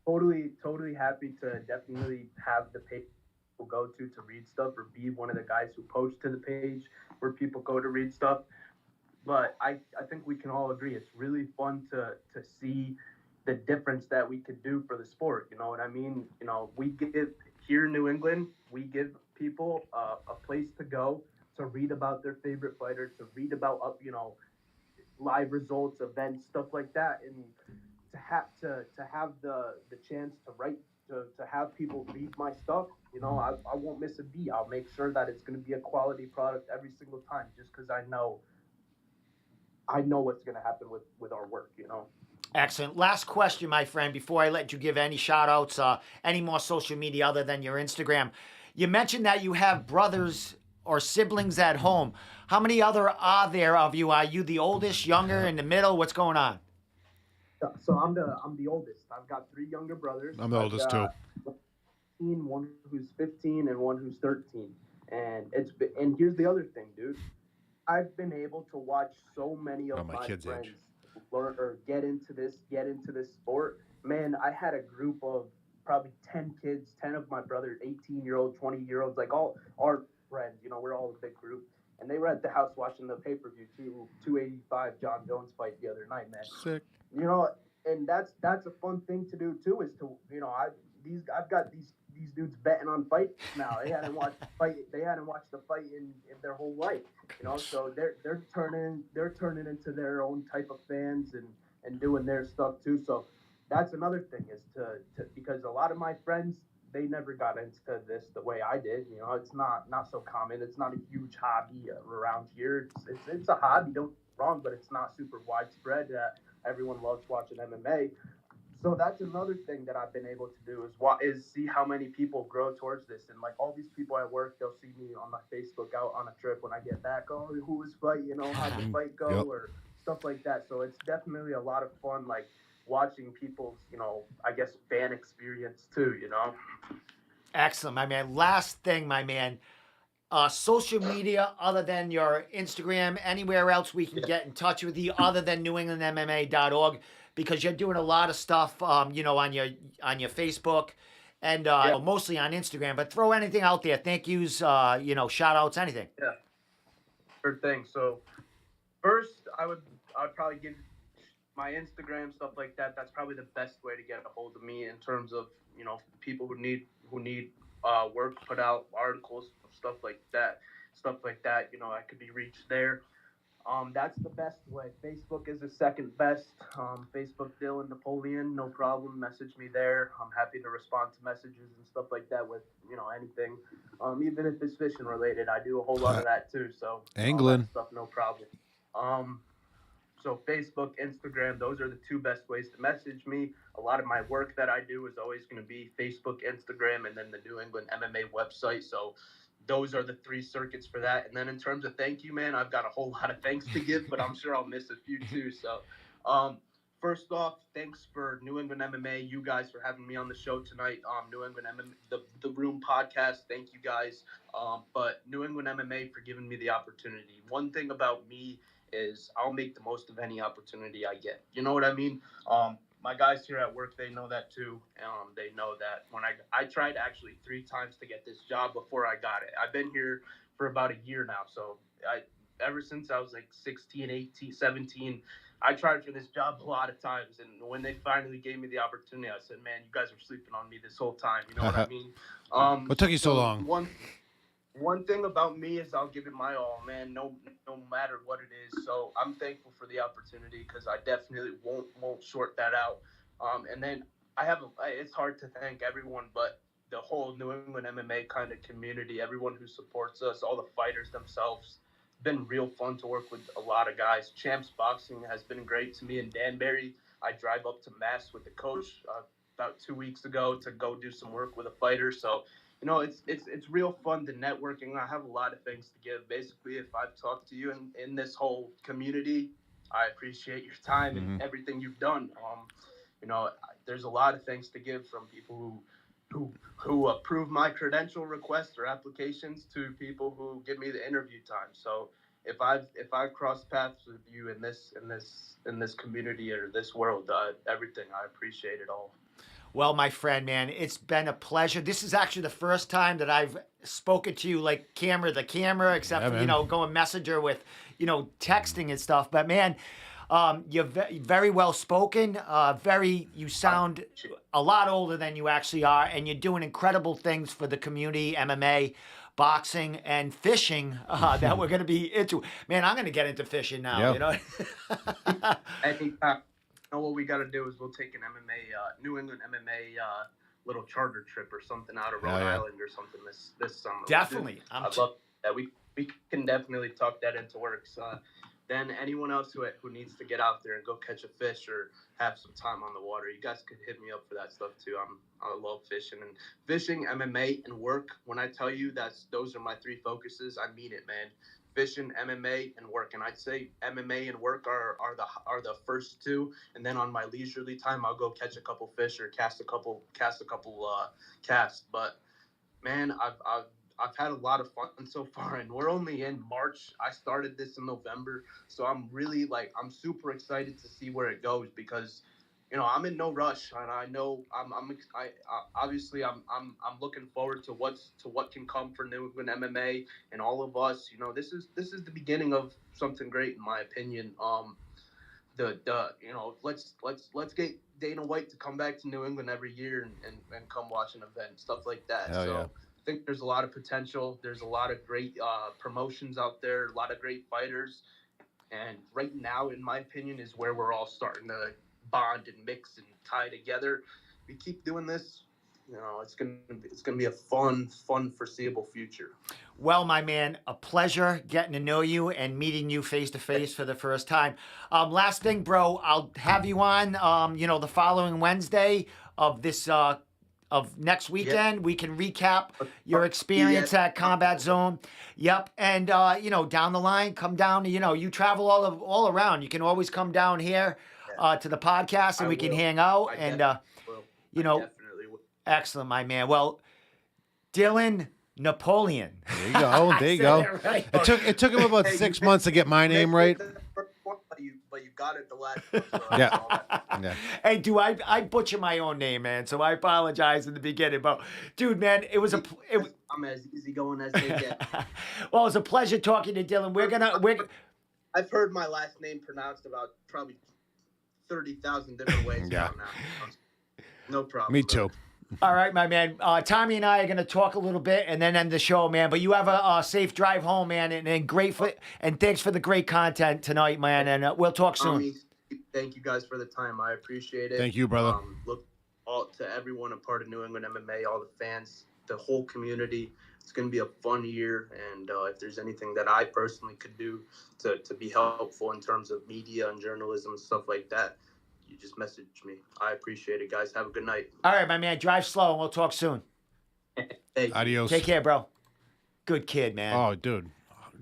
totally happy to definitely have the page people go to read stuff or be one of the guys who post to the page where people go to read stuff. But I think we can all agree it's really fun to see the difference that we could do for the sport. You know what I mean? We give here in New England, we give people a place to go to read about their favorite fighter, to read about live results, events, stuff like that, and to have the chance to write to have people read my stuff. I won't miss a beat. I'll make sure that it's going to be a quality product every single time, just because I know what's going to happen with our work. Excellent. Last question, my friend, before I let you give any shout outs, any more social media other than your Instagram. You mentioned that you have brothers or siblings at home. How many other are there of you? Are you the oldest, younger, in the middle? What's going on? So I'm the oldest. I've got three younger brothers. I'm the oldest too. One who's 15 and one who's 13. And here's the other thing, dude. I've been able to watch so many of my my kids' friends age. learn or get into this sport. Man, I had a group of probably 10 kids, 10 of my brothers, 18-year-old, 20-year-olds, like all our friends. We're all a big group. And they were at the house watching the pay-per-view 285 John Jones fight the other night, man. Sick. And that's a fun thing to do too. Is to I've got these dudes betting on fights now. They hadn't watched the fight. They hadn't watched the fight in their whole life. So they're turning into their own type of fans and doing their stuff too. So that's another thing is to because a lot of my friends, they never got into this the way I did. It's not so common. It's not a huge hobby around here. It's a hobby. Don't get me wrong, but it's not super widespread. Everyone loves watching MMA. So that's another thing that I've been able to do is see how many people grow towards this. And like all these people at work, they'll see me on my Facebook out on a trip when I get back. Oh, who was fight? How'd the fight go? Yep. Or stuff like that. So it's definitely a lot of fun, like watching people's, I guess fan experience too. Excellent, my man. Last thing, my man. Social media other than your Instagram, anywhere else we can get in touch with you other than NewEnglandMMA.org, because you're doing a lot of stuff, on your Facebook and mostly on Instagram. But throw anything out there. Thank yous, shout outs, anything. Yeah, sure thing. So First, I'd probably give my Instagram, stuff like that. That's probably the best way to get a hold of me in terms of, people who need work put out, articles, stuff like that. Stuff like that. I could be reached there. That's the best way. Facebook is the second best. Facebook Dylan Napoleon, no problem. Message me there. I'm happy to respond to messages and stuff like that with anything. Even if it's fishing related, I do a whole lot of that too. So all that Angling. stuff, no problem. So Facebook, Instagram, those are the two best ways to message me. A lot of my work that I do is always going to be Facebook, Instagram, and then the New England MMA website. So those are the three circuits for that. And then in terms of thank you, man, I've got a whole lot of thanks to give, but I'm sure I'll miss a few too. So first off, thanks for New England MMA, you guys for having me on the show tonight. New England MMA, the Room podcast, thank you guys. But New England MMA for giving me the opportunity. One thing about me is I'll make the most of any opportunity I get. You know what I mean? My guys here at work, they know that too. They know that when I tried actually 3 times to get this job before I got it. I've been here for about a year now. So ever since I was like 16, 18, 17, I tried for this job a lot of times. And when they finally gave me the opportunity, I said, man, you guys were sleeping on me this whole time. You know what I mean? What took you so long? One thing about me is I'll give it my all, man. No matter what it is. So I'm thankful for the opportunity because I definitely won't short that out. And then it's hard to thank everyone, but the whole New England MMA kind of community, everyone who supports us, all the fighters themselves. It's been real fun to work with a lot of guys. Champs Boxing has been great to me in Danbury. I drive up to Mass with the coach about 2 weeks ago to go do some work with a fighter. So it's real fun to networking. I have a lot of things to give. Basically, if I've talked to you in this whole community, I appreciate your time and everything you've done. There's a lot of things to give from people who approve my credential requests or applications to people who give me the interview time. So if I've crossed paths with you in this community or this world, everything, I appreciate it all. Well, my friend, man, it's been a pleasure. This is actually the first time that I've spoken to you like camera to camera, except for, going messenger with, texting and stuff. But, man, you're very well spoken. You sound a lot older than you actually are, and you're doing incredible things for the community, MMA, boxing, and fishing that we're going to be into. Man, I'm going to get into fishing now, I think what we got to do is we'll take an MMA, New England MMA little charter trip or something out of Rhode Island or something this summer. Definitely. I'd love that. We can definitely talk that into works. Then anyone else who needs to get out there and go catch a fish or have some time on the water, you guys could hit me up for that stuff too. I love fishing, MMA, and work. When I tell you those are my 3 focuses, I mean it, man. Fishing, MMA, and work. And I'd say MMA and work are the first 2, and then on my leisurely time, I'll go catch a couple fish or cast a couple casts. But man, I've had a lot of fun so far, and we're only in March. I started this in November, so I'm really I'm super excited to see where it goes because I'm in no rush, and I know I'm obviously I'm looking forward to what can come for New England MMA and all of us. This is the beginning of something great in my opinion. Let's get Dana White to come back to New England every year and come watch an event, stuff like that. I think there's a lot of potential. There's a lot of great promotions out there, a lot of great fighters, and right now, in my opinion, is where we're all starting to bond and mix and tie together. We keep doing this, it's gonna be a fun foreseeable future. Well, my man, a pleasure getting to know you and meeting you face to face for the first time. Last thing, bro, I'll have you on the following Wednesday of this of next weekend. Yep. We can recap your experience at Combat Zone. Yep. And down the line, come down to you travel all around. You can always come down here to the podcast, and we can hang out. Definitely will. Excellent, my man. Well, Dylan Napoleon. There you go. There you go. Right. It took him about 6 months to get my name right. But you got it the last one. So yeah. Hey, I butcher my own name, man. So I apologize in the beginning. But, dude, man, I'm as easygoing as they get. Well, it was a pleasure talking to Dylan. I've heard my last name pronounced about probably 30,000 different ways Yeah. now. No problem. Me too. All right, my man. Tommy and I are going to talk a little bit and then end the show, man. But you have a safe drive home, man, and thanks for the great content tonight, man. And we'll talk soon. Tommy, thank you guys for the time. I appreciate it. Thank you, brother. Look to everyone a part of New England MMA, all the fans, the whole community. It's going to be a fun year, and if there's anything that I personally could do to be helpful in terms of media and journalism and stuff like that, you just message me. I appreciate it, guys. Have a good night. All right, my man. Drive slow, and we'll talk soon. Hey. Adios. Take care, bro. Good kid, man. Oh, dude.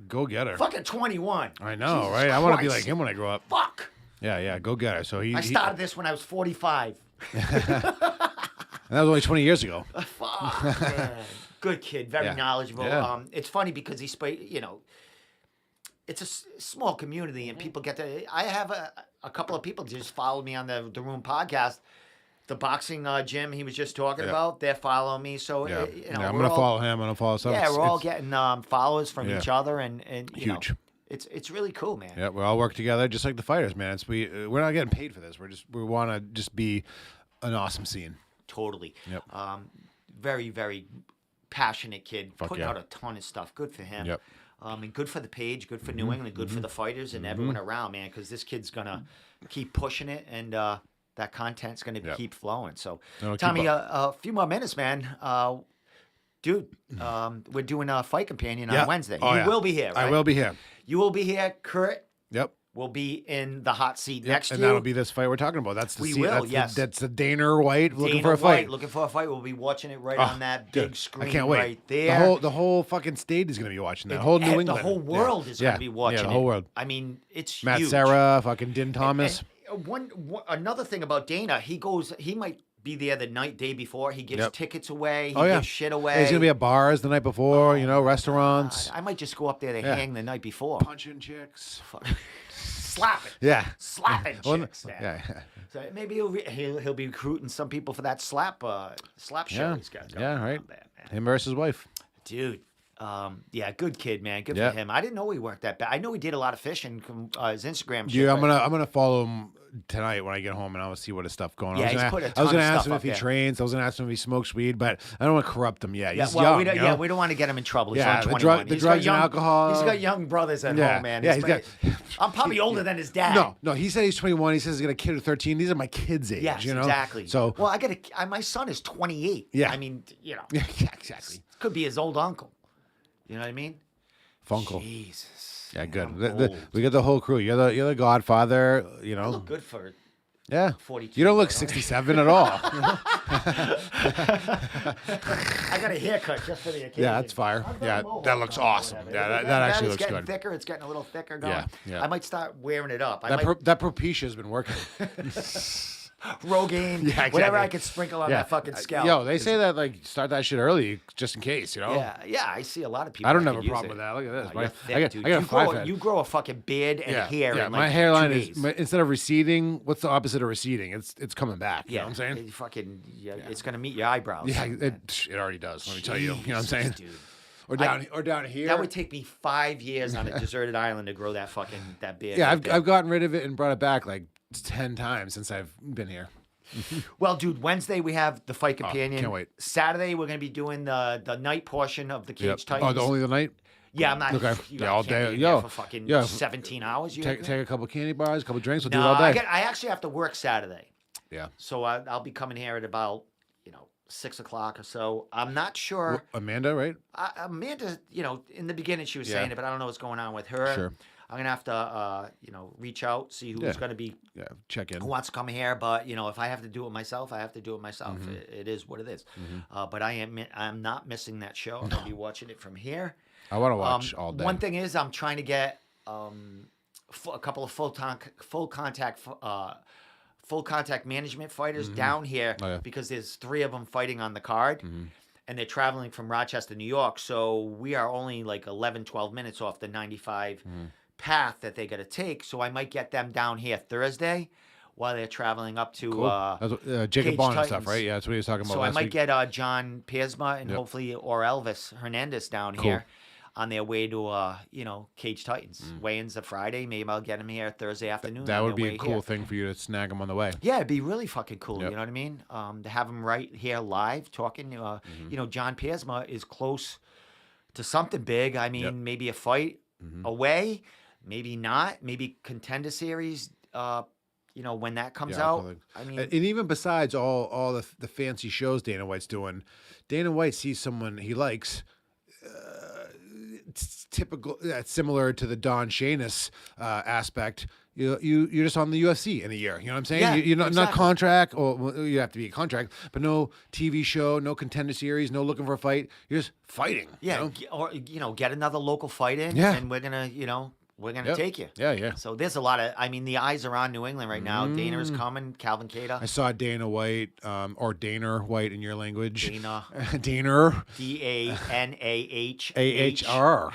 Go get her. Fucking 21. I know, Jesus right? I want to be Christ. like him when I grow up. Fuck. Yeah, go get her. So I started this when I was 45. And that was only 20 years ago. Fuck, man. Good kid, very Yeah. knowledgeable. Yeah. It's funny because it's a small community and people get to. I have a couple of people just follow me on the Room podcast. The boxing gym he was just talking about, they're following me. So, Yeah, I'm we're going to all- follow him. I'm going to follow some. Yeah, we're all getting followers from Yeah. each other and you know, Huge. it's really cool, man. Yeah, we all work together just like the fighters, man. We're not getting paid for this. We want to just be an awesome scene. Totally. Yep. Very, very passionate kid. Fuck Putting yeah. out a ton of stuff. Good for him. Yep. And good for the page, good for New England, good for the fighters and everyone around, man, because this kid's going to keep pushing it and that content's going to Yep. keep flowing. So, It'll keep Tommy, up. a few more minutes, man. Dude, we're doing a fight companion Yeah. on Wednesday. Oh, You yeah. will be here, right? I will be here. You will be here. Kurt Yep. will be in the hot seat next And to you. that'll be this fight we're talking about. That's the We seat. will, that's yes. that's the Dana White looking Dana for a White fight. looking for a fight. We'll be watching it right Oh, on that dude, big screen I can't wait. right there. The whole fucking state is going to be watching that. It- whole New and England. The whole world is going Yeah. to be watching Yeah, the whole it. world. I mean, it's Matt huge. Serra, fucking Din Thomas. And another thing about Dana, he might be there the day before. He gives Yep. tickets away. He Oh, yeah. gives shit away. He's going to be at bars the night before, Oh, restaurants. God, I might just go up there to Yeah. hang the night before. Punching chicks. Fuck. Slapping. Yeah. Slapping Well, chicks. man. Yeah. So maybe he'll be recruiting some people for that slap show Yeah. he's got going Yeah, on right. there, man. Him versus his wife. Dude, yeah, good kid, man. Good Yeah. for him. I didn't know he worked that bad. I know he did a lot of fishing. His Instagram. shit, Yeah, I'm but- gonna follow him tonight when I get home, and I'll see what his stuff going on. Yeah, I was he's gonna, put a I was ton gonna of ask stuff him up if he there. trains. I was gonna ask him if he smokes weed, but I don't want to corrupt him yet. Yeah, He's well, young. we don't, you know? yeah, we don't want to get him in trouble. He's Yeah, only the 21. the He's got drugs and young- alcohol. He's got young brothers at Yeah, home, man. yeah, he's got- I'm probably older than his dad. No, he said he's 21. He says he's got a kid of 13. These are my kids' age. Yes, you know? exactly. So well, my son is 28. Yeah. I mean, yeah, exactly. could be his old uncle. You know what I mean? Funkle. Jesus. Yeah, good. I'm old. We got the whole crew. You're the Godfather. You I know. look good for Yeah. 42. You don't look but 67 at all. I got a haircut just for the occasion. Yeah, that's fire. I've got a Yeah, mohawk that looks on or awesome. whatever. Yeah, It's that actually it's looks getting good. thicker. It's getting a little thicker going. Yeah, yeah. I might start wearing it up. I That might that Propecia has been working. Rogaine, Yeah, exactly. whatever I could sprinkle on that fucking scalp. Yo, they say that like start that shit early just in case, you know. Yeah, I see a lot of people. I don't that have a could use problem it. with that. Look at this. Oh, you're thick, I got, dude. I got a you, five grow, head. you grow a fucking beard and hair. Yeah, in my like hairline 2 is days. instead of receding. What's the opposite of receding? It's coming back. You Yeah, know what I'm saying? it fucking, it's gonna meet your eyebrows. Yeah, it already does. Let me tell you. You know what I'm saying? Jesus, Or dude. down here. That would take me 5 years on a deserted island to grow that beard. Yeah, right there. I've gotten rid of it and brought it back like 10 times since I've been here. Well, dude, Wednesday we have the fight companion. can't wait. Saturday we're gonna be doing the night portion of the Cage Yep. Titans. Oh, only the night? Yeah, I'm not. Okay. You Yeah, all can't day. be Yo, there for fucking yeah. 17 hours. You Take a couple candy bars, a couple drinks. We'll do no, it all day. I actually have to work Saturday, Yeah. so I'll be coming here at about 6 o'clock or so. I'm not sure. Amanda, right? Amanda, in the beginning she was Yeah. saying it, but I don't know what's going on with her. Sure. I'm gonna have to, reach out, see who's Yeah. gonna be, Yeah. Check in. who wants to come here. But if I have to do it myself, I have to do it myself. Mm-hmm. It is what it is. But I'm not missing that show. I'm gonna be watching it from here. I want to watch all day. One thing is, I'm trying to get a couple of full contact management fighters down here Oh, yeah. because there's 3 of them fighting on the card. And they're traveling from Rochester, New York. So we are only like 11, 12 minutes off the 95 path that they got to take. So I might get them down here Thursday while they're traveling up to Cool. That's what, Jacob Cage Bond and stuff, Titans. right? Yeah, that's what he was talking about so I last might week. get John Piersma and Yep. hopefully or Elvis Hernandez down Cool. here. on their way to Cage Titans. Weigh-ins a Friday. Maybe I'll get them here Thursday afternoon. That on would their be way a cool here. thing for you to snag them on the way. Yeah, it'd be really fucking cool. Yep. You know what I mean? To have them right here live talking. John Piersma is close to something big. I mean, maybe a fight away, maybe not, maybe Contender Series. When that comes out. Absolutely. I mean, And even besides all the fancy shows Dana White's doing, Dana White sees someone he likes. It's typical, similar to the Don Shanis aspect. You're just on the UFC in a year. You know what I'm saying? Yeah, You're not exactly. contract, or well, you have to be a contract, but no TV show, no Contender Series, no looking for a fight. You're just fighting. yeah, You know? or get another local fight in, Yeah. and we're gonna Yep. take you. Yeah. So there's a lot of. I mean, the eyes are on New England right now. Dana is coming. Calvin Cater. I saw Dana White, or Dana White in your language. Dana. Dana. DANAH. AHR.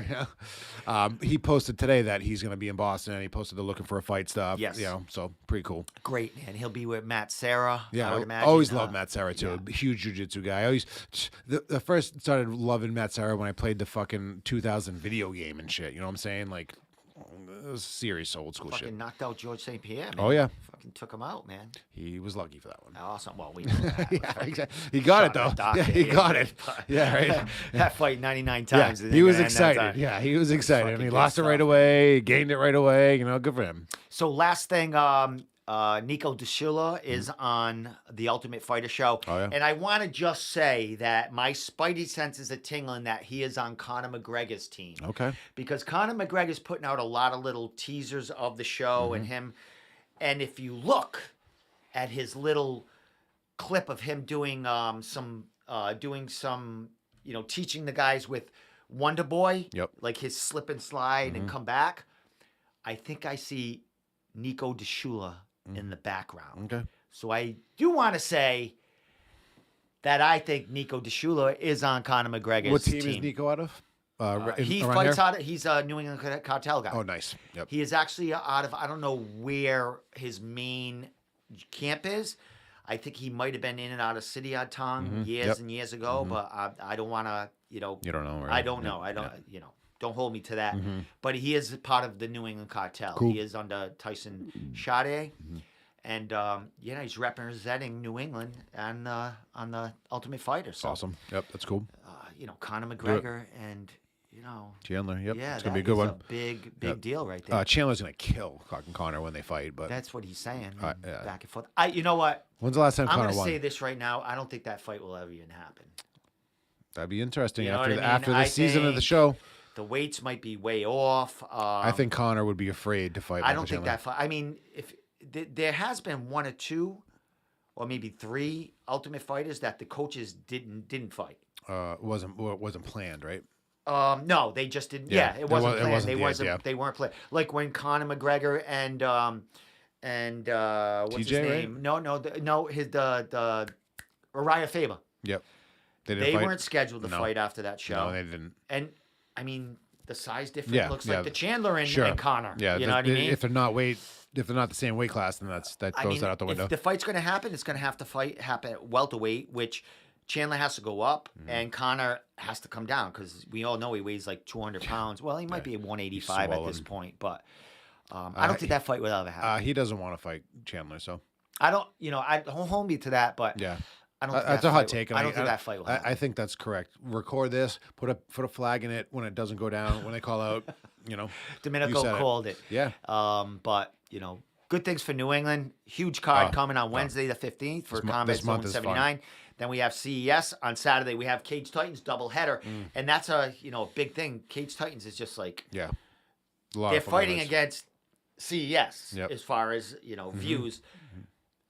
Yeah. He posted today that he's going to be in Boston, and he posted the looking for a fight stuff. Yes. So pretty cool. Great man. He'll be with Matt Serra. Yeah, I would I imagine. always loved Matt Serra too. Huge jiu-jitsu guy. I always the first started loving Matt Serra when I played the fucking 2000 video game and shit. You know what I'm saying? Like, it was serious old school Fucking shit. knocked out George St. Pierre. Man. Oh yeah, Fucking took him out, man. he was lucky for that one. Awesome. Well, we know that. Yeah, exactly. He got it though. Shot in the Yeah, docket, he got it. Yeah, right. That fight 99 Yeah, times. he was excited. Yeah, he was excited, and Fucking he good lost it right stuff. away. Gained it right away. You know, good for him. So last thing, Nico DeShula is on the Ultimate Fighter show. Oh, yeah. And I want to just say that my spidey senses are tingling that he is on Conor McGregor's team. Okay. Because Conor McGregor's putting out a lot of little teasers of the show and him. And if you look at his little clip of him doing some teaching the guys with Wonder Boy, Yep. like his slip and slide and come back, I think I see Nico DeShula in the background. Okay. So I do want to say that I think Nico DeShula is on Conor McGregor's What team is Nico out of? He around fights here? out of, he's a New England cartel guy. Oh, nice. Yep. He is actually out of, I don't know where his main camp is. I think he might have been in and out of City Odd Tongue years and years ago, but I don't want to, You don't know, right? I don't know. I don't, don't hold me to that. But he is part of the New England cartel. Cool. He is under Tyson Sade. And, he's representing New England on the Ultimate Fighter. So, Awesome. Yep, that's cool. Conor McGregor and, Chandler. Yep. yeah, it's gonna be a that good is one. a big Yep. deal right there. Chandler's gonna kill Connor when they fight. But That's what he's saying. yeah. Back and forth. You know what? when's the last time I'm Connor going to won? say this right now. I don't think that fight will ever even happen. That'd be interesting You know what I mean? after the I season of the think show. The weights might be way off. I think Connor would be afraid to fight. I Michael don't think Chandler. that fight. I mean, if there has been one or two, or maybe three Ultimate Fighters that the coaches didn't fight. wasn't planned, right? No, they just didn't. Yeah, Yeah, it wasn't planned. wasn't They weren't planned. Like when Conor McGregor and what's his TJ, name? right? No, his the Uriah Faber. Yep. They They fight? weren't scheduled to No. fight after that show. No, they didn't. And I mean, the size difference Yeah, looks yeah. like the Chandler and, Sure. and Connor. Yeah, you know what I mean? if they're not the same weight class, then that I goes mean, out the window. if the fight's going to happen, it's going to have to happen at welterweight, which Chandler has to go up Mm-hmm. and Connor has to come down because we all know he weighs like 200 pounds. Well, he might be at 185 at this swollen. point, but I don't think that fight will ever happen. He doesn't want to fight Chandler, so I don't hold me to that, but yeah. I don't think That's that a hot fight- take. I don't think that fight will happen. I think that's correct. Record this. Put a flag in it when it doesn't go down. When they call out, you Domenico said it. called it. Yeah. But good things for New England. Huge card coming on Wednesday the 15th for Combat this month Zone is 79. Then we have CES on Saturday. We have Cage Titans doubleheader, and that's a big thing. Cage Titans is just like Yeah. A lot they're of fun fighting numbers. against CES Yep. as far as views.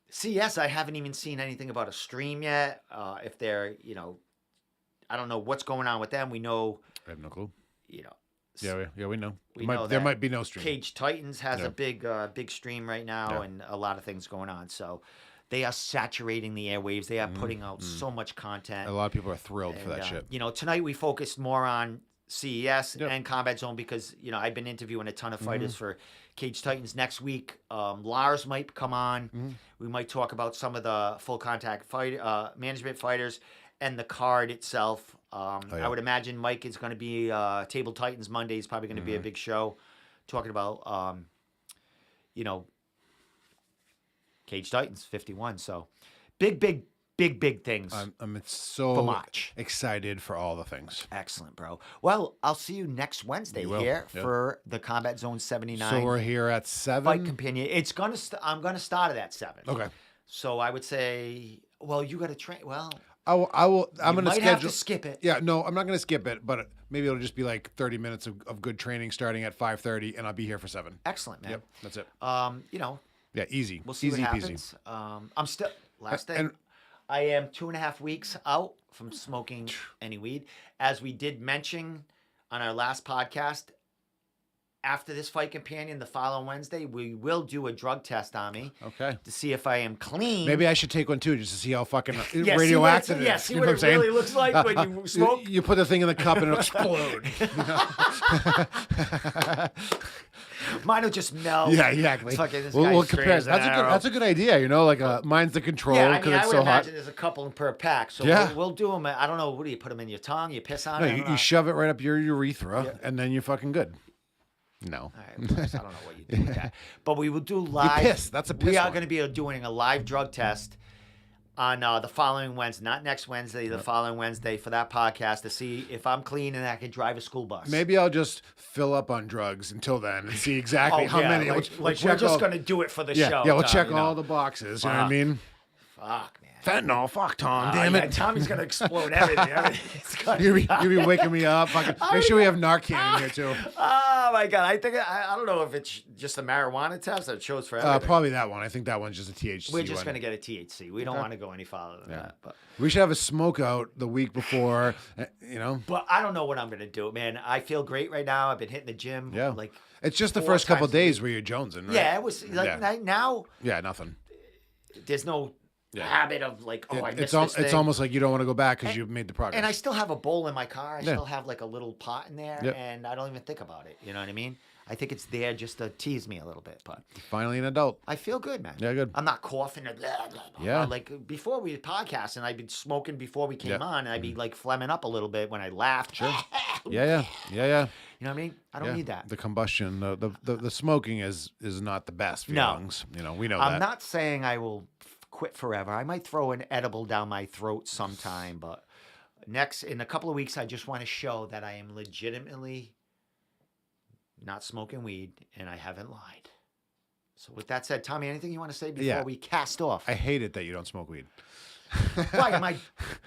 CES, I haven't even seen anything about a stream yet. If they're I don't know what's going on with them. We know I have no clue. you know. Yeah, we know. We there know there that might be no stream. Cage Titans has Yeah. a big stream right now, Yeah. and a lot of things going on. So they are saturating the airwaves. They are putting out so much content. A lot of people are thrilled for And, that shit. Tonight we focused more on CES Yep. and Combat Zone because I've been interviewing a ton of Mm-hmm. fighters for Cage Titans. Next week, Lars might come on. Mm-hmm. We might talk about some of the full contact fight management fighters. and the card itself. yeah. I would imagine Mike is going to be Table Titans Monday is probably going to be a big show, talking about you know, Cage Titans 51. So big things. I'm For so March. excited for all the things. Excellent, bro. Well, I'll see you next Wednesday You will, here yeah. for the Combat Zone 79 So we're here at 7. Fight Companion. It's gonna. I'm gonna start it at 7. Okay. So I would say, well, you got to train. Well, I will. I'm you going to might schedule. have to skip it. Yeah, no, I'm not going to skip it, but maybe it'll just be like 30 minutes of good training starting at 5:30, and I'll be here for 7. Excellent, man. Yep, that's it. You know, Yeah, easy. we'll see Easy what peasy. happens. I'm still last thing. And- I am 2.5 weeks out from smoking any weed. As we did mention on our last podcast, after this Fight Companion, the following Wednesday, we will do a drug test on me Okay. to see if I am clean. Maybe I should take one too, just to see how fucking Yeah, radioactive it is. see You what know it I'm saying? really looks like when you smoke. You put the thing in the cup and it'll explode. Mine will just melt. Yeah, exactly. It's fucking, this We'll guy's compare. straight as an arrow. That's a good idea. You know, like mine's the control Yeah, I because mean, I it's would so hot. imagine there's a couple per pack. So Yeah. we'll do them. I don't know. What do you put them in your tongue? You piss on No, it? I don't you know. shove it right up your urethra, Yeah. and then you're fucking good. No. All right, of course, I don't know what you do with that. But we will do live. piss. That's a piss We are one. going to be doing a live drug test on the following Wednesday, not next Wednesday, the following Wednesday for that podcast to see if I'm clean and I can drive a school bus. Maybe I'll just fill up on drugs until then and see exactly how many. Like, We'll we're check just all- going to do it for the yeah, show. yeah, we'll Tom, check you know. all the boxes. You know what I Fuck. mean? Fuck, man. Fentanyl, fuck Tom, Oh, damn yeah, it. Tommy's going to explode everything. It's gonna You be- be waking me up. Fucking, make sure we have Narcan in here too. Oh my god! I think I don't know if it's just a marijuana test or it shows for everything. Probably that one. I think that one's just a THC. We're just one. gonna get a THC. We don't want to go any farther than that. We should have a smoke out the week before. You know. But I don't know what I'm gonna do, man. I feel great right now. I've been hitting the gym. Yeah. Like It's just the 4 first couple times a week. days where you're jonesing, right? Yeah, it was like Yeah. now. Yeah, nothing. There's no Yeah. habit of like, I missed It's this thing. it's almost like you don't want to go back because you've made the progress. And I still have a bowl in my car. I Yeah. still have like a little pot in there, Yep. and I don't even think about it. You know what I mean? I think it's there just to tease me a little bit, but Finally an adult. I feel good, man. Yeah, good. I'm not coughing. Blah, blah, blah. Yeah. Like before we podcast, and I'd been smoking before we came Yeah. Mm-hmm. on, and I'd be like phlegming up a little bit when I laughed. Sure. Yeah. You know what I mean? I don't Yeah. need that. The combustion, the smoking is not the best for your No. lungs. You know, we know I'm that. not saying I will quit forever. I might throw an edible down my throat sometime, but in a couple of weeks, I just want to show that I am legitimately not smoking weed, and I haven't lied. So with that said, Tommy, anything you want to say before Yeah. we cast off? I hate it that you don't smoke weed. Why am I?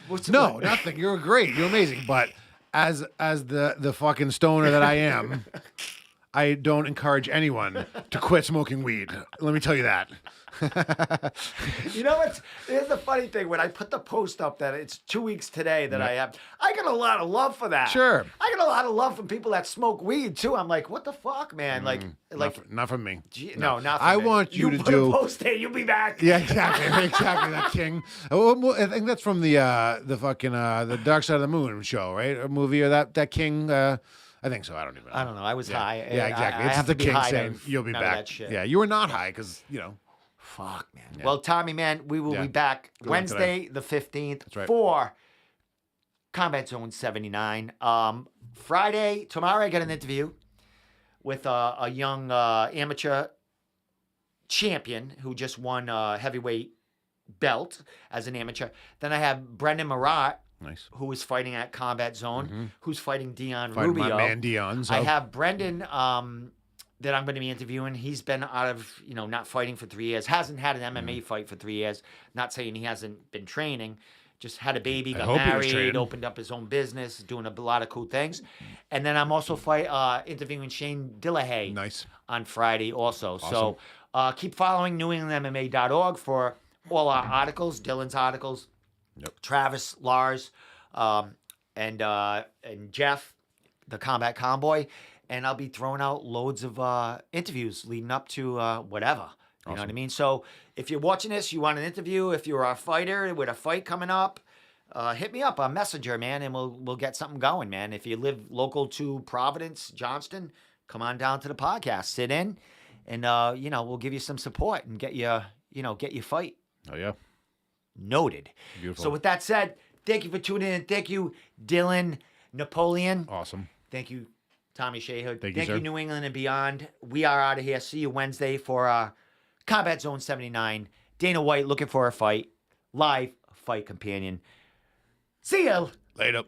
What's No, what? nothing. You're great. You're amazing. But as the fucking stoner that I am, I don't encourage anyone to quit smoking weed. Let me tell you that. You know what? Here's the funny thing. When I put the post up that it's 2 weeks today that I have, I got a lot of love for that. Sure. I got a lot of love from people that smoke weed too. I'm like, what the fuck, man? Like, Not from me. no, not for I me. want you to put do. a post there. You'll be back. Yeah, exactly, exactly. That king. I think that's from the fucking the Dark Side of the Moon show, right? A movie or that king. I think so. I don't even know. I don't know. I was high. Yeah, exactly. I It's have the to be king high to saying you'll be none of back. that shit. Yeah, you were not high because Fuck, man. Well, Tommy, man, we will Yeah. be back Good luck Wednesday, the 15th, right. for Combat Zone 79. Friday, tomorrow, I got an interview with a young amateur champion who just won a heavyweight belt as an amateur. Then I have Brendan Marat, nice. who is fighting at Combat Zone, who's fighting Dion Fighting Rubio. my man Dion. So. I have Brendan that I'm going to be interviewing. He's been out of, not fighting for 3 years. Hasn't had an MMA fight for 3 years. Not saying he hasn't been training. Just had a baby, got hope he was married, training. opened up his own business, doing a lot of cool things. And then I'm also interviewing Shane Dillahay Nice. on Friday also. So keep following NewEnglandMMA.org for all our articles, Dylan's articles, Travis, Lars, and Jeff, the Combat Convoy. And I'll be throwing out loads of interviews leading up to whatever. You know what I mean? So if you're watching this, you want an interview, if you're a fighter with a fight coming up, hit me up on Messenger, man, and we'll get something going, man. If you live local to Providence, Johnston, come on down to the podcast, sit in, and we'll give you some support and get you fight Oh yeah. noted. Beautiful. So with that said, Thank you for tuning in. Thank you, Dylan Napoleon. Awesome. Thank you, Tommy Shayhood. Thank you, sir. New England and beyond. We are out of here. See you Wednesday for Combat Zone 79. Dana White looking for a fight. Live fight companion. See ya. Later.